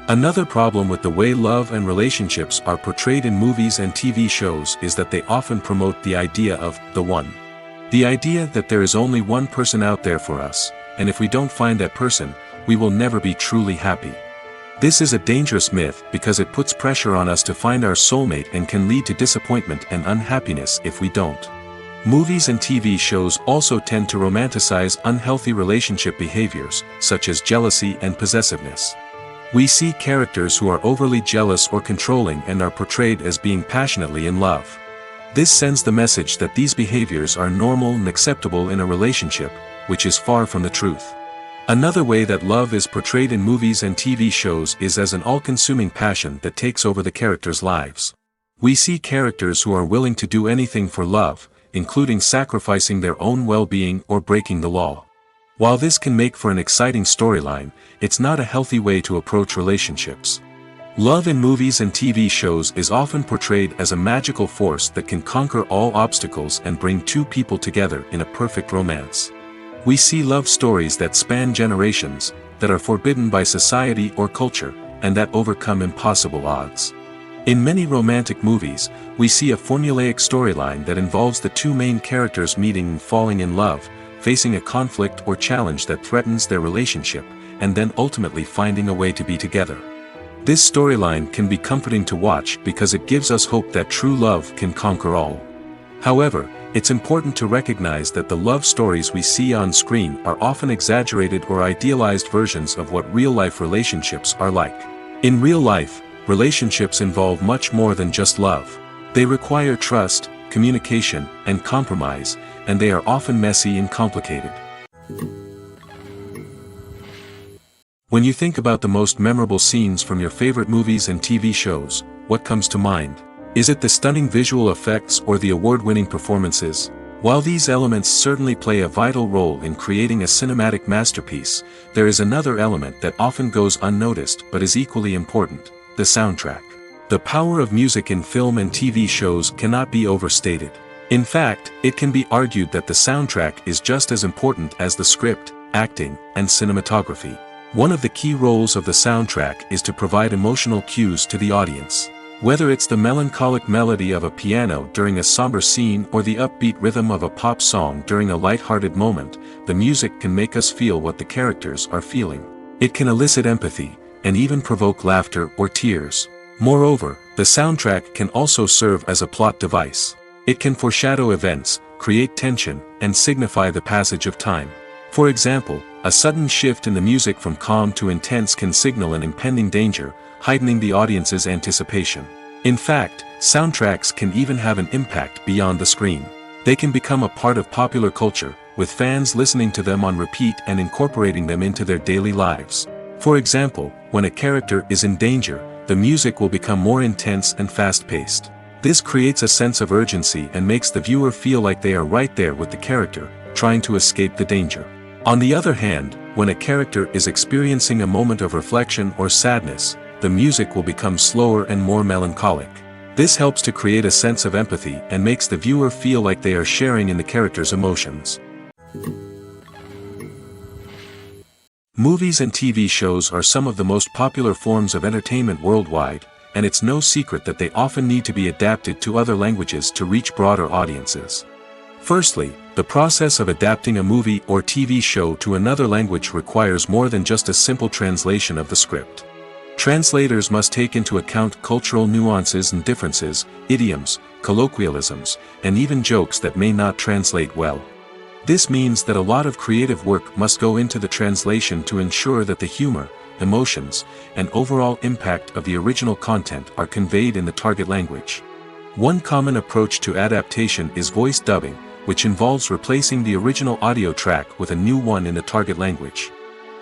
Another problem with the way love and relationships are portrayed in movies and TV shows is that they often promote the idea of the one. The idea that there is only one person out there for us, and if we don't find that person, we will never be truly happy. This is a dangerous myth because it puts pressure on us to find our soulmate and can lead to disappointment and unhappiness if we don't. Movies and TV shows also tend to romanticize unhealthy relationship behaviors, such as jealousy and possessiveness. We see characters who are overly jealous or controlling and are portrayed as being passionately in love. This sends the message that these behaviors are normal and acceptable in a relationship, which is far from the truth. Another way that love is portrayed in movies and TV shows is as an all-consuming passion that takes over the characters' lives. We see characters who are willing to do anything for love, including sacrificing their own well-being or breaking the law. While this can make for an exciting storyline, it's not a healthy way to approach relationships. Love in movies and TV shows is often portrayed as a magical force that can conquer all obstacles and bring two people together in a perfect romance. We see love stories that span generations, that are forbidden by society or culture, and that overcome impossible odds. In many romantic movies, we see a formulaic storyline that involves the two main characters meeting and falling in love, facing a conflict or challenge that threatens their relationship, and then ultimately finding a way to be together. This storyline can be comforting to watch because it gives us hope that true love can conquer all. However, it's important to recognize that the love stories we see on screen are often exaggerated or idealized versions of what real-life relationships are like. In real life, relationships involve much more than just love. They require trust, communication, and compromise, and they are often messy and complicated. When you think about the most memorable scenes from your favorite movies and TV shows, what comes to mind? Is it the stunning visual effects or the award-winning performances? While these elements certainly play a vital role in creating a cinematic masterpiece, there is another element that often goes unnoticed but is equally important: the soundtrack. The power of music in film and TV shows cannot be overstated. In fact, it can be argued that the soundtrack is just as important as the script, acting, and cinematography. One of the key roles of the soundtrack is to provide emotional cues to the audience. Whether it's the melancholic melody of a piano during a somber scene or the upbeat rhythm of a pop song during a light-hearted moment, the music can make us feel what the characters are feeling. It can elicit empathy, and even provoke laughter or tears. Moreover, the soundtrack can also serve as a plot device. It can foreshadow events, create tension, and signify the passage of time. For example, a sudden shift in the music from calm to intense can signal an impending danger, heightening the audience's anticipation. In fact, soundtracks can even have an impact beyond the screen. They can become a part of popular culture, with fans listening to them on repeat and incorporating them into their daily lives. For example, when a character is in danger, the music will become more intense and fast-paced. This creates a sense of urgency and makes the viewer feel like they are right there with the character, trying to escape the danger. On the other hand, when a character is experiencing a moment of reflection or sadness, the music will become slower and more melancholic. This helps to create a sense of empathy and makes the viewer feel like they are sharing in the character's emotions. Movies and TV shows are some of the most popular forms of entertainment worldwide, and it's no secret that they often need to be adapted to other languages to reach broader audiences. Firstly, the process of adapting a movie or TV show to another language requires more than just a simple translation of the script. Translators must take into account cultural nuances and differences, idioms, colloquialisms, and even jokes that may not translate well. This means that a lot of creative work must go into the translation to ensure that the humor, emotions, and overall impact of the original content are conveyed in the target language. One common approach to adaptation is voice dubbing, which involves replacing the original audio track with a new one in the target language.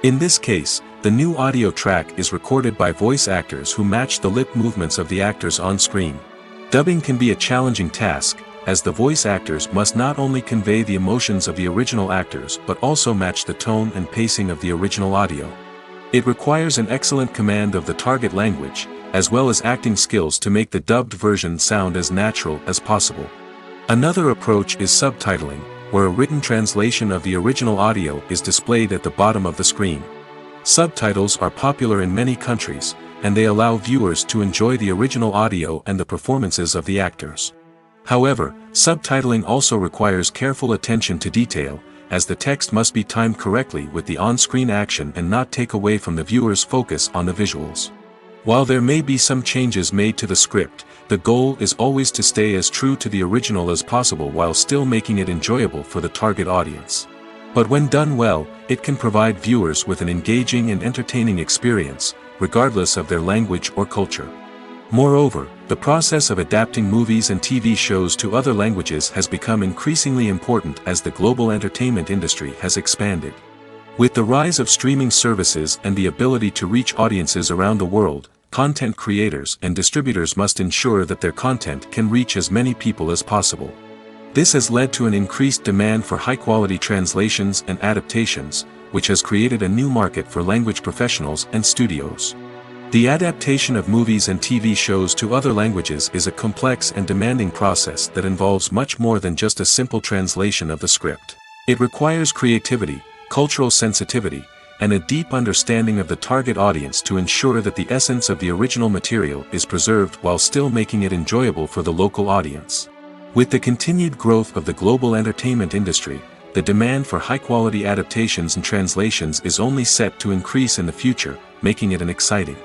In this case, the new audio track is recorded by voice actors who match the lip movements of the actors on screen. Dubbing can be a challenging task, as the voice actors must not only convey the emotions of the original actors but also match the tone and pacing of the original audio. It requires an excellent command of the target language, as well as acting skills to make the dubbed version sound as natural as possible. Another approach is subtitling, where a written translation of the original audio is displayed at the bottom of the screen. Subtitles are popular in many countries, and they allow viewers to enjoy the original audio and the performances of the actors. However, subtitling also requires careful attention to detail, as the text must be timed correctly with the on-screen action and not take away from the viewer's focus on the visuals. While there may be some changes made to the script, the goal is always to stay as true to the original as possible while still making it enjoyable for the target audience. But when done well, it can provide viewers with an engaging and entertaining experience, regardless of their language or culture. Moreover, the process of adapting movies and TV shows to other languages has become increasingly important as the global entertainment industry has expanded. With the rise of streaming services and the ability to reach audiences around the world, content creators and distributors must ensure that their content can reach as many people as possible. This has led to an increased demand for high-quality translations and adaptations, which has created a new market for language professionals and studios. The adaptation of movies and TV shows to other languages is a complex and demanding process that involves much more than just a simple translation of the script. It requires creativity, cultural sensitivity, and a deep understanding of the target audience to ensure that the essence of the original material is preserved while still making it enjoyable for the local audience. With the continued growth of the global entertainment industry, the demand for high-quality adaptations and translations is only set to increase in the future, making it an exciting.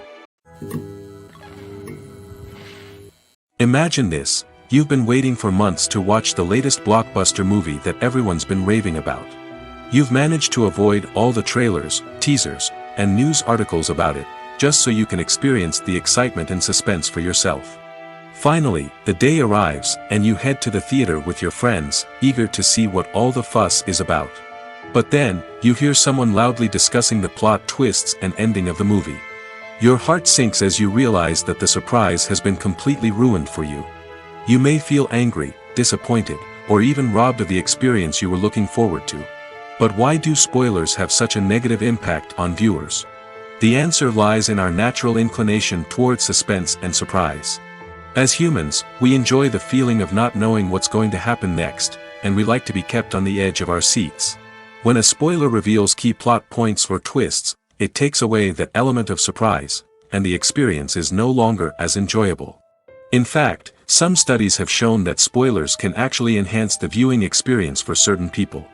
Imagine this: you've been waiting for months to watch the latest blockbuster movie that everyone's been raving about. You've managed to avoid all the trailers, teasers, and news articles about it, just so you can experience the excitement and suspense for yourself. Finally, the day arrives, and you head to the theater with your friends, eager to see what all the fuss is about. But then, you hear someone loudly discussing the plot twists and ending of the movie. Your heart sinks as you realize that the surprise has been completely ruined for you. You may feel angry, disappointed, or even robbed of the experience you were looking forward to. But why do spoilers have such a negative impact on viewers? The answer lies in our natural inclination toward suspense and surprise. As humans, we enjoy the feeling of not knowing what's going to happen next, and we like to be kept on the edge of our seats. When a spoiler reveals key plot points or twists, it takes away that element of surprise, and the experience is no longer as enjoyable. In fact, some studies have shown that spoilers can actually enhance the viewing experience for certain people.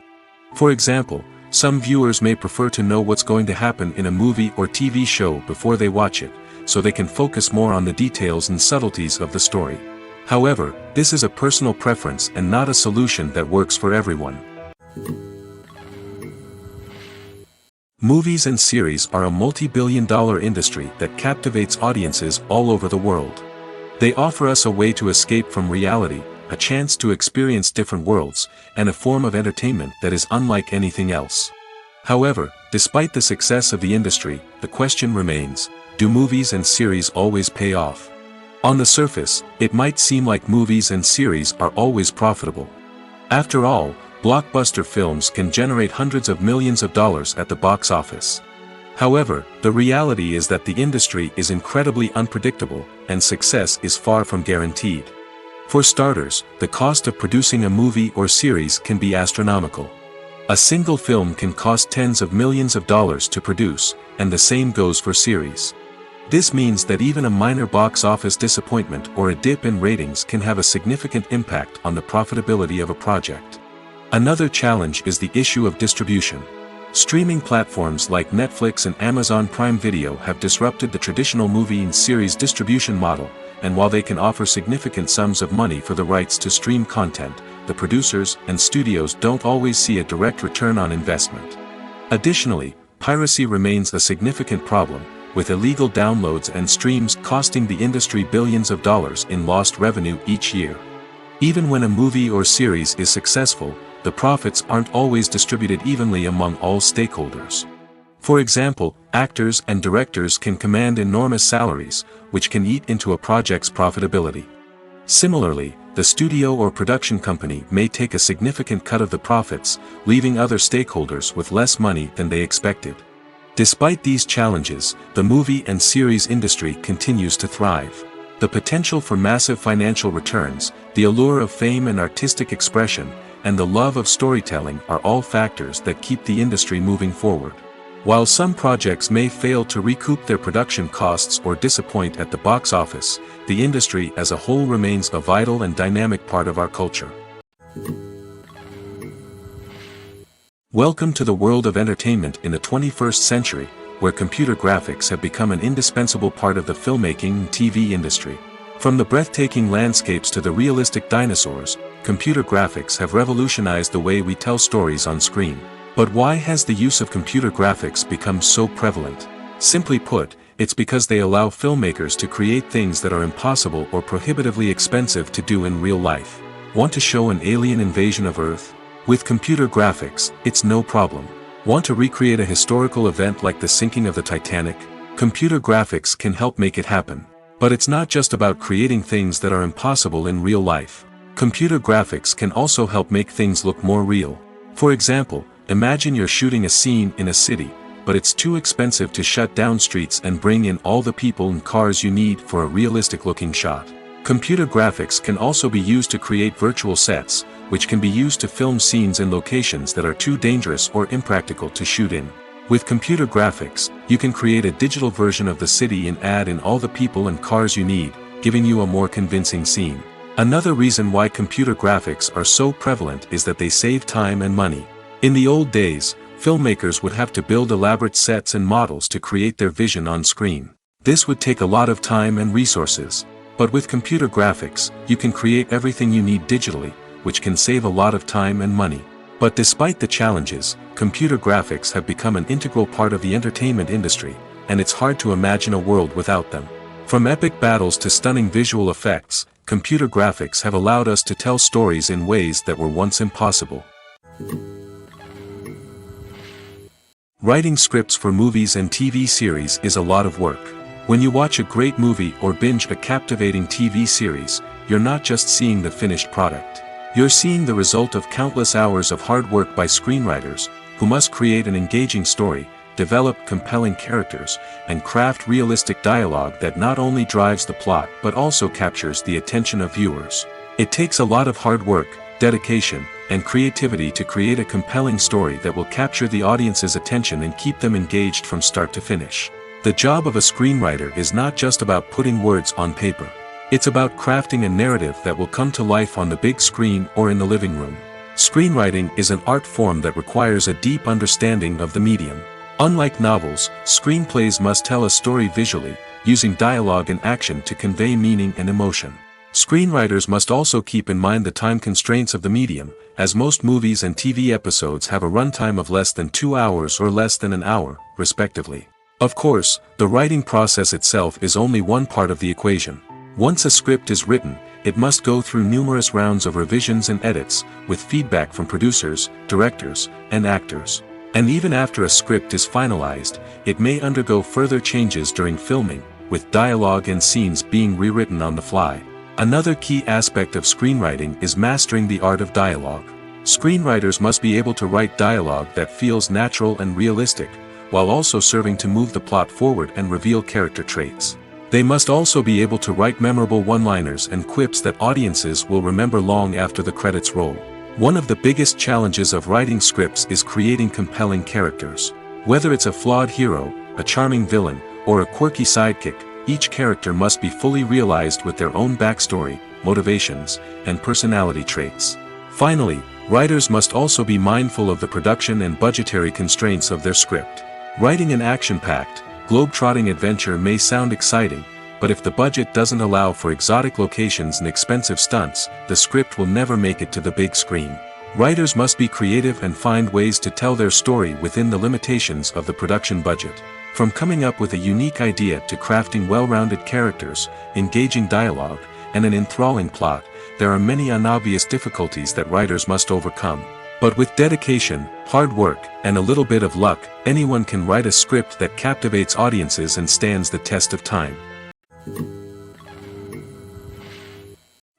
For example, some viewers may prefer to know what's going to happen in a movie or TV show before they watch it, so they can focus more on the details and subtleties of the story. However, this is a personal preference and not a solution that works for everyone. Movies and series are a multi-billion-dollar industry that captivates audiences all over the world. They offer us a way to escape from reality, a chance to experience different worlds, and a form of entertainment that is unlike anything else. However, despite the success of the industry, the question remains: do movies and series always pay off? On the surface, it might seem like movies and series are always profitable. After all, blockbuster films can generate hundreds of millions of dollars at the box office. However, the reality is that the industry is incredibly unpredictable, and success is far from guaranteed. For starters, the cost of producing a movie or series can be astronomical. A single film can cost tens of millions of dollars to produce, and the same goes for series. This means that even a minor box office disappointment or a dip in ratings can have a significant impact on the profitability of a project. Another challenge is the issue of distribution. Streaming platforms like Netflix and Amazon Prime Video have disrupted the traditional movie and series distribution model, and while they can offer significant sums of money for the rights to stream content, the producers and studios don't always see a direct return on investment. Additionally, piracy remains a significant problem, with illegal downloads and streams costing the industry billions of dollars in lost revenue each year. Even when a movie or series is successful, the profits aren't always distributed evenly among all stakeholders. For example, actors and directors can command enormous salaries, which can eat into a project's profitability. Similarly, the studio or production company may take a significant cut of the profits, leaving other stakeholders with less money than they expected. Despite these challenges, the movie and series industry continues to thrive. The potential for massive financial returns, the allure of fame and artistic expression, and the love of storytelling are all factors that keep the industry moving forward. While some projects may fail to recoup their production costs or disappoint at the box office, the industry as a whole remains a vital and dynamic part of our culture. Welcome to the world of entertainment in the 21st century, where computer graphics have become an indispensable part of the filmmaking and TV industry. From the breathtaking landscapes to the realistic dinosaurs, computer graphics have revolutionized the way we tell stories on screen. But why has the use of computer graphics become so prevalent? Simply put, it's because they allow filmmakers to create things that are impossible or prohibitively expensive to do in real life. Want to show an alien invasion of Earth? With computer graphics, it's no problem. Want to recreate a historical event like the sinking of the Titanic? Computer graphics can help make it happen. But it's not just about creating things that are impossible in real life. Computer graphics can also help make things look more real. For example, imagine you're shooting a scene in a city, but it's too expensive to shut down streets and bring in all the people and cars you need for a realistic-looking shot. Computer graphics can also be used to create virtual sets, which can be used to film scenes in locations that are too dangerous or impractical to shoot in. With computer graphics, you can create a digital version of the city and add in all the people and cars you need, giving you a more convincing scene. Another reason why computer graphics are so prevalent is that they save time and money. In the old days, filmmakers would have to build elaborate sets and models to create their vision on screen. This would take a lot of time and resources. But with computer graphics, you can create everything you need digitally, which can save a lot of time and money. But despite the challenges, computer graphics have become an integral part of the entertainment industry, and it's hard to imagine a world without them. From epic battles to stunning visual effects, computer graphics have allowed us to tell stories in ways that were once impossible. Writing scripts for movies and TV series is a lot of work. When you watch a great movie or binge a captivating TV series, you're not just seeing the finished product. You're seeing the result of countless hours of hard work by screenwriters, who must create an engaging story, develop compelling characters, and craft realistic dialogue that not only drives the plot but also captures the attention of viewers. It takes a lot of hard work, dedication, and creativity to create a compelling story that will capture the audience's attention and keep them engaged from start to finish. The job of a screenwriter is not just about putting words on paper. It's about crafting a narrative that will come to life on the big screen or in the living room. Screenwriting is an art form that requires a deep understanding of the medium. Unlike novels, screenplays must tell a story visually, using dialogue and action to convey meaning and emotion. Screenwriters must also keep in mind the time constraints of the medium, as most movies and TV episodes have a runtime of less than 2 hours or less than an hour, respectively. Of course, the writing process itself is only one part of the equation. Once a script is written, it must go through numerous rounds of revisions and edits, with feedback from producers, directors, and actors. And even after a script is finalized, it may undergo further changes during filming, with dialogue and scenes being rewritten on the fly. Another key aspect of screenwriting is mastering the art of dialogue. Screenwriters must be able to write dialogue that feels natural and realistic, while also serving to move the plot forward and reveal character traits. They must also be able to write memorable one-liners and quips that audiences will remember long after the credits roll. One of the biggest challenges of writing scripts is creating compelling characters. Whether it's a flawed hero, a charming villain, or a quirky sidekick, each character must be fully realized with their own backstory, motivations, and personality traits. Finally, writers must also be mindful of the production and budgetary constraints of their script. Writing an action-packed, globe-trotting adventure may sound exciting, but if the budget doesn't allow for exotic locations and expensive stunts, the script will never make it to the big screen. Writers must be creative and find ways to tell their story within the limitations of the production budget. From coming up with a unique idea to crafting well-rounded characters, engaging dialogue, and an enthralling plot, there are many unobvious difficulties that writers must overcome. But with dedication, hard work, and a little bit of luck, anyone can write a script that captivates audiences and stands the test of time.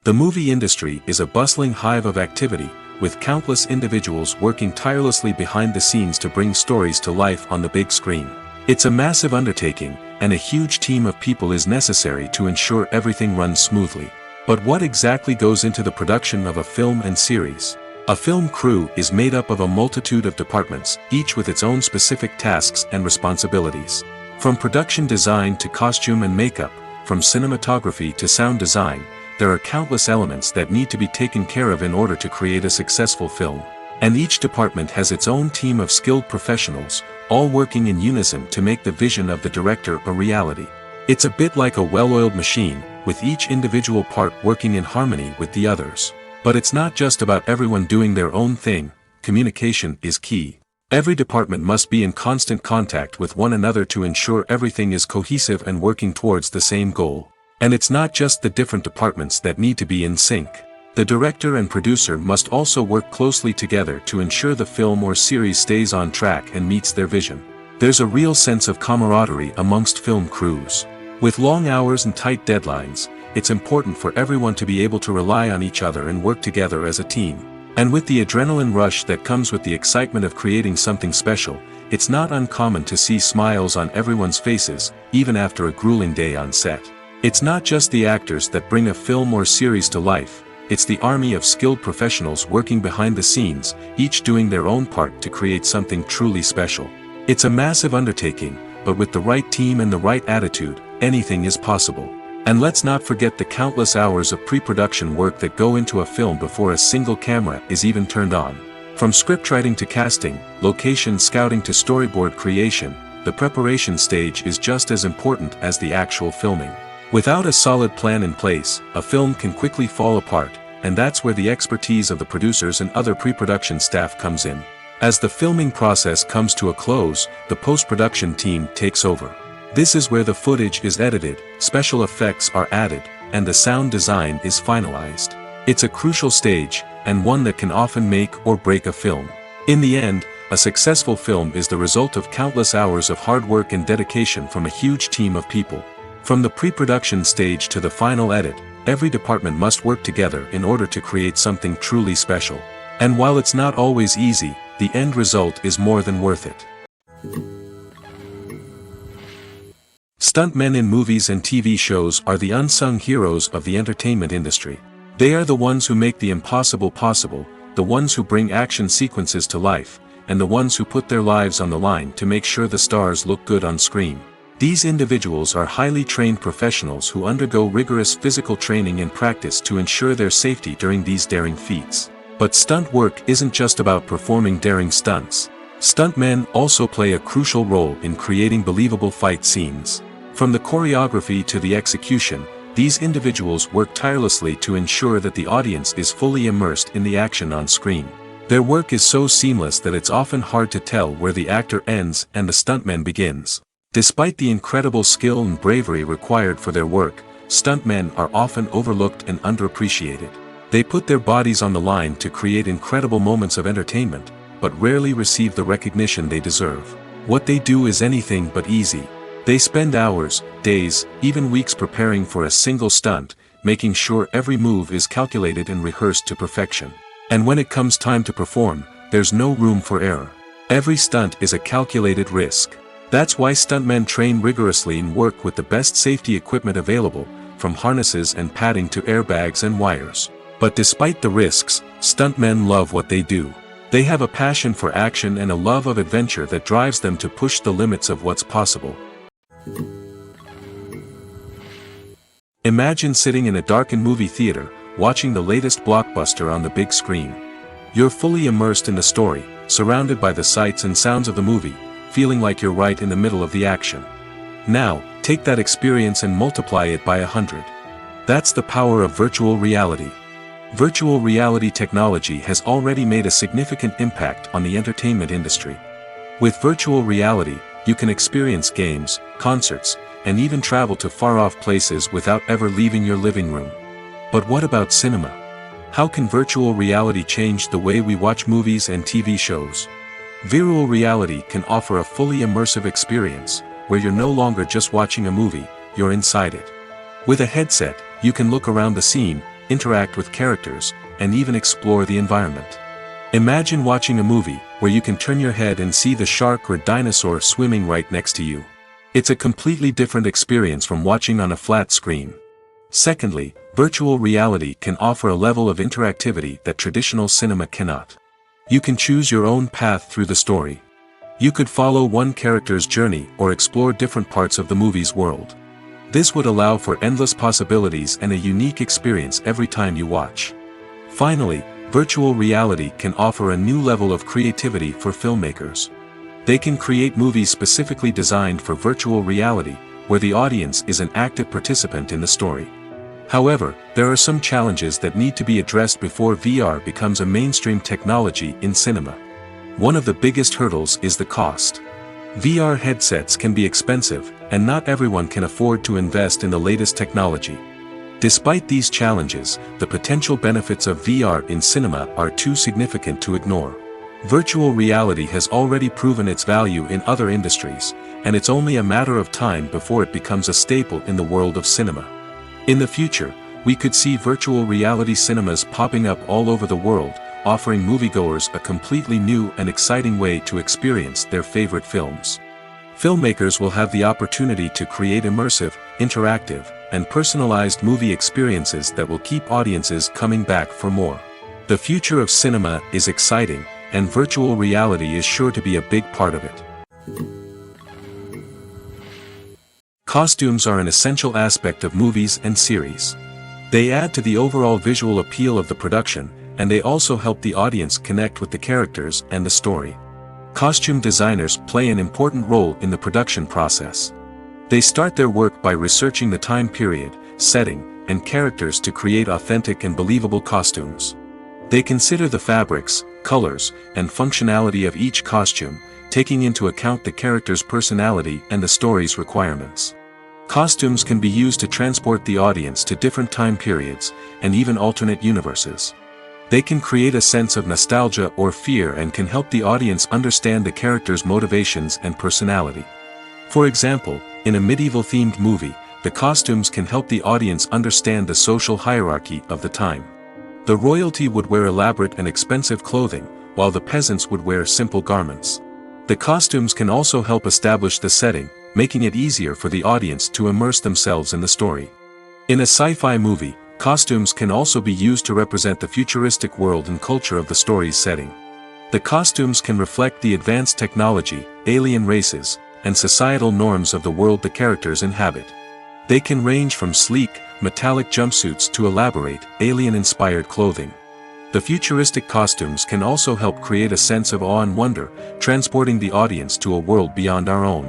The movie industry is a bustling hive of activity, with countless individuals working tirelessly behind the scenes to bring stories to life on the big screen. It's a massive undertaking, and a huge team of people is necessary to ensure everything runs smoothly. But what exactly goes into the production of a film and series? A film crew is made up of a multitude of departments, each with its own specific tasks and responsibilities. From production design to costume and makeup, from cinematography to sound design, there are countless elements that need to be taken care of in order to create a successful film. And each department has its own team of skilled professionals, all working in unison to make the vision of the director a reality. It's a bit like a well-oiled machine, with each individual part working in harmony with the others. But it's not just about everyone doing their own thing. Communication is key. Every department must be in constant contact with one another to ensure everything is cohesive and working towards the same goal. And it's not just the different departments that need to be in sync. The director and producer must also work closely together to ensure the film or series stays on track and meets their vision. There's a real sense of camaraderie amongst film crews. With long hours and tight deadlines, it's important for everyone to be able to rely on each other and work together as a team. And with the adrenaline rush that comes with the excitement of creating something special, it's not uncommon to see smiles on everyone's faces, even after a grueling day on set. It's not just the actors that bring a film or series to life, it's the army of skilled professionals working behind the scenes, each doing their own part to create something truly special. It's a massive undertaking, but with the right team and the right attitude, anything is possible. And let's not forget the countless hours of pre-production work that go into a film before a single camera is even turned on. From scriptwriting to casting, location scouting to storyboard creation, the preparation stage is just as important as the actual filming. Without a solid plan in place, a film can quickly fall apart, and that's where the expertise of the producers and other pre-production staff comes in. As the filming process comes to a close, the post-production team takes over. This is where the footage is edited, special effects are added, and the sound design is finalized. It's a crucial stage, and one that can often make or break a film. In the end, a successful film is the result of countless hours of hard work and dedication from a huge team of people. From the pre-production stage to the final edit, every department must work together in order to create something truly special. And while it's not always easy, the end result is more than worth it. Stuntmen in movies and TV shows are the unsung heroes of the entertainment industry. They are the ones who make the impossible possible, the ones who bring action sequences to life, and the ones who put their lives on the line to make sure the stars look good on screen. These individuals are highly trained professionals who undergo rigorous physical training and practice to ensure their safety during these daring feats. But stunt work isn't just about performing daring stunts. Stuntmen also play a crucial role in creating believable fight scenes. From the choreography to the execution, these individuals work tirelessly to ensure that the audience is fully immersed in the action on screen. Their work is so seamless that it's often hard to tell where the actor ends and the stuntman begins. Despite the incredible skill and bravery required for their work, stuntmen are often overlooked and underappreciated. They put their bodies on the line to create incredible moments of entertainment, but rarely receive the recognition they deserve. What they do is anything but easy. They spend hours, days, even weeks preparing for a single stunt, making sure every move is calculated and rehearsed to perfection. And when it comes time to perform, there's no room for error. Every stunt is a calculated risk. That's why stuntmen train rigorously and work with the best safety equipment available, from harnesses and padding to airbags and wires. But despite the risks, stuntmen love what they do. They have a passion for action and a love of adventure that drives them to push the limits of what's possible. Imagine sitting in a darkened movie theater, watching the latest blockbuster on the big screen. You're fully immersed in the story, surrounded by the sights and sounds of the movie, feeling like you're right in the middle of the action. Now, take that experience and multiply it by 100. That's the power of virtual reality. Virtual reality technology has already made a significant impact on the entertainment industry. With virtual reality, you can experience games, concerts, and even travel to far-off places without ever leaving your living room. But what about cinema? How can virtual reality change the way we watch movies and TV shows? Virtual reality can offer a fully immersive experience, where you're no longer just watching a movie, you're inside it. With a headset, you can look around the scene, interact with characters, and even explore the environment. Imagine watching a movie where you can turn your head and see the shark or dinosaur swimming right next to you. It's a completely different experience from watching on a flat screen. Secondly, virtual reality can offer a level of interactivity that traditional cinema cannot. You can choose your own path through the story. You could follow one character's journey or explore different parts of the movie's world. This would allow for endless possibilities and a unique experience every time you watch. Finally, virtual reality can offer a new level of creativity for filmmakers. They can create movies specifically designed for virtual reality, where the audience is an active participant in the story. However, there are some challenges that need to be addressed before VR becomes a mainstream technology in cinema. One of the biggest hurdles is the cost. VR headsets can be expensive, and not everyone can afford to invest in the latest technology. Despite these challenges, the potential benefits of VR in cinema are too significant to ignore. Virtual reality has already proven its value in other industries, and it's only a matter of time before it becomes a staple in the world of cinema. In the future, we could see virtual reality cinemas popping up all over the world, offering moviegoers a completely new and exciting way to experience their favorite films. Filmmakers will have the opportunity to create immersive, interactive, and personalized movie experiences that will keep audiences coming back for more. The future of cinema is exciting, and virtual reality is sure to be a big part of it. Costumes are an essential aspect of movies and series. They add to the overall visual appeal of the production, and they also help the audience connect with the characters and the story. Costume designers play an important role in the production process. They start their work by researching the time period, setting, and characters to create authentic and believable costumes. They consider the fabrics, colors, and functionality of each costume, taking into account the character's personality and the story's requirements. Costumes can be used to transport the audience to different time periods, and even alternate universes. They can create a sense of nostalgia or fear and can help the audience understand the character's motivations and personality. For example, in a medieval-themed movie, the costumes can help the audience understand the social hierarchy of the time. The royalty would wear elaborate and expensive clothing, while the peasants would wear simple garments. The costumes can also help establish the setting, making it easier for the audience to immerse themselves in the story. In a sci-fi movie, costumes can also be used to represent the futuristic world and culture of the story's setting. The costumes can reflect the advanced technology, alien races, and societal norms of the world the characters inhabit. They can range from sleek, metallic jumpsuits to elaborate, alien-inspired clothing. The futuristic costumes can also help create a sense of awe and wonder, transporting the audience to a world beyond our own.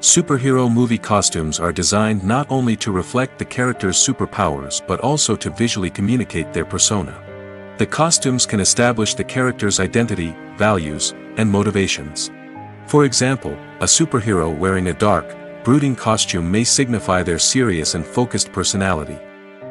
Superhero movie costumes are designed not only to reflect the character's superpowers but also to visually communicate their persona. The costumes can establish the character's identity, values, and motivations. For example, a superhero wearing a dark, brooding costume may signify their serious and focused personality.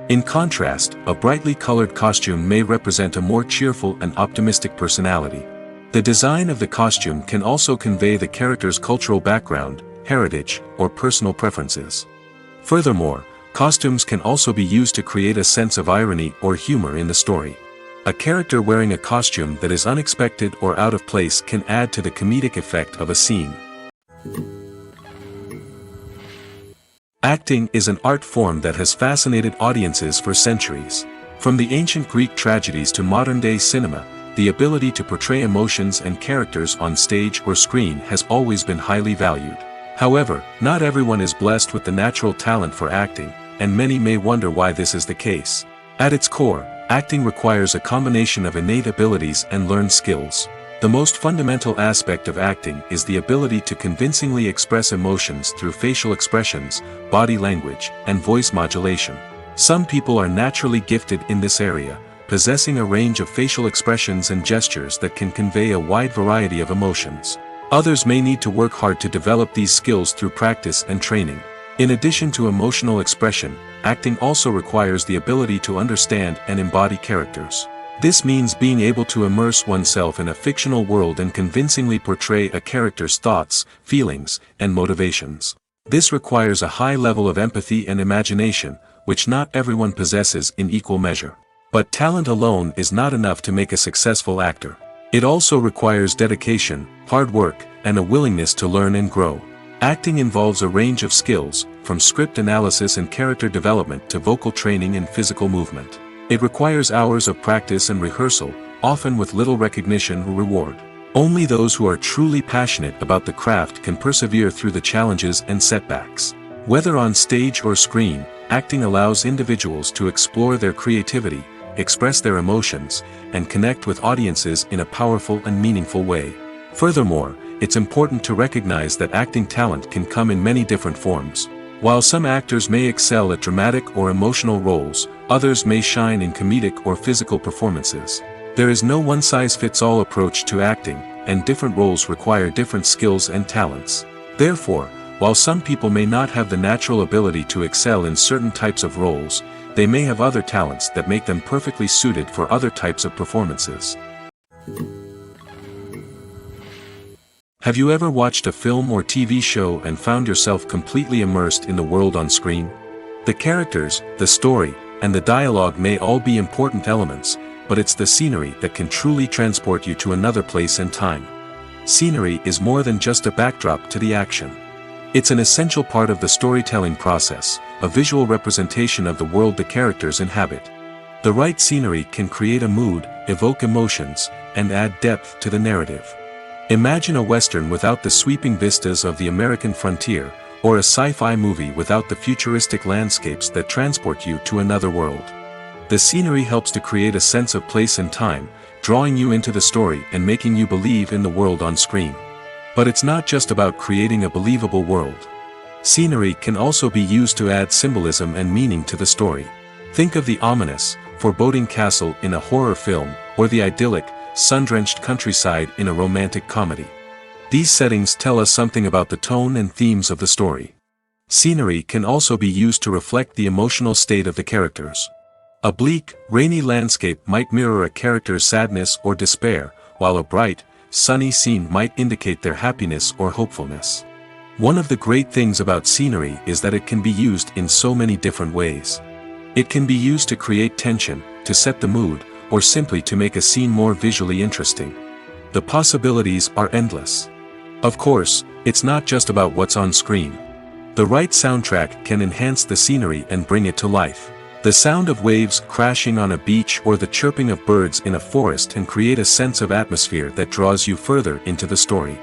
In contrast, a brightly colored costume may represent a more cheerful and optimistic personality. The design of the costume can also convey the character's cultural background, heritage, or personal preferences. Furthermore, costumes can also be used to create a sense of irony or humor in the story. A character wearing a costume that is unexpected or out of place can add to the comedic effect of a scene. Acting is an art form that has fascinated audiences for centuries. From the ancient Greek tragedies to modern-day cinema, the ability to portray emotions and characters on stage or screen has always been highly valued. However, not everyone is blessed with the natural talent for acting, and many may wonder why this is the case. At its core, acting requires a combination of innate abilities and learned skills. The most fundamental aspect of acting is the ability to convincingly express emotions through facial expressions, body language, and voice modulation. Some people are naturally gifted in this area, possessing a range of facial expressions and gestures that can convey a wide variety of emotions. Others may need to work hard to develop these skills through practice and training. In addition to emotional expression, acting also requires the ability to understand and embody characters. This means being able to immerse oneself in a fictional world and convincingly portray a character's thoughts, feelings, and motivations. This requires a high level of empathy and imagination, which not everyone possesses in equal measure. But talent alone is not enough to make a successful actor. It also requires dedication, hard work, and a willingness to learn and grow. Acting involves a range of skills, from script analysis and character development to vocal training and physical movement. It requires hours of practice and rehearsal, often with little recognition or reward. Only those who are truly passionate about the craft can persevere through the challenges and setbacks. Whether on stage or screen, acting allows individuals to explore their creativity, express their emotions, and connect with audiences in a powerful and meaningful way. Furthermore, it's important to recognize that acting talent can come in many different forms. While some actors may excel at dramatic or emotional roles, others may shine in comedic or physical performances. There is no one-size-fits-all approach to acting, and different roles require different skills and talents. Therefore, while some people may not have the natural ability to excel in certain types of roles, they may have other talents that make them perfectly suited for other types of performances. Have you ever watched a film or TV show and found yourself completely immersed in the world on screen? The characters, the story, and the dialogue may all be important elements, but it's the scenery that can truly transport you to another place and time. Scenery is more than just a backdrop to the action. It's an essential part of the storytelling process, a visual representation of the world the characters inhabit. The right scenery can create a mood, evoke emotions, and add depth to the narrative. Imagine a Western without the sweeping vistas of the American frontier, or a sci-fi movie without the futuristic landscapes that transport you to another world. The scenery helps to create a sense of place and time, drawing you into the story and making you believe in the world on screen. But it's not just about creating a believable world. Scenery can also be used to add symbolism and meaning to the story. Think of the ominous, foreboding castle in a horror film, or the idyllic, sun-drenched countryside in a romantic comedy. These settings tell us something about the tone and themes of the story. Scenery can also be used to reflect the emotional state of the characters. A bleak, rainy landscape might mirror a character's sadness or despair, while a bright, sunny scene might indicate their happiness or hopefulness. One of the great things about scenery is that it can be used in so many different ways. It can be used to create tension, to set the mood, or simply to make a scene more visually interesting. The possibilities are endless. Of course, it's not just about what's on screen. The right soundtrack can enhance the scenery and bring it to life. The sound of waves crashing on a beach or the chirping of birds in a forest can create a sense of atmosphere that draws you further into the story.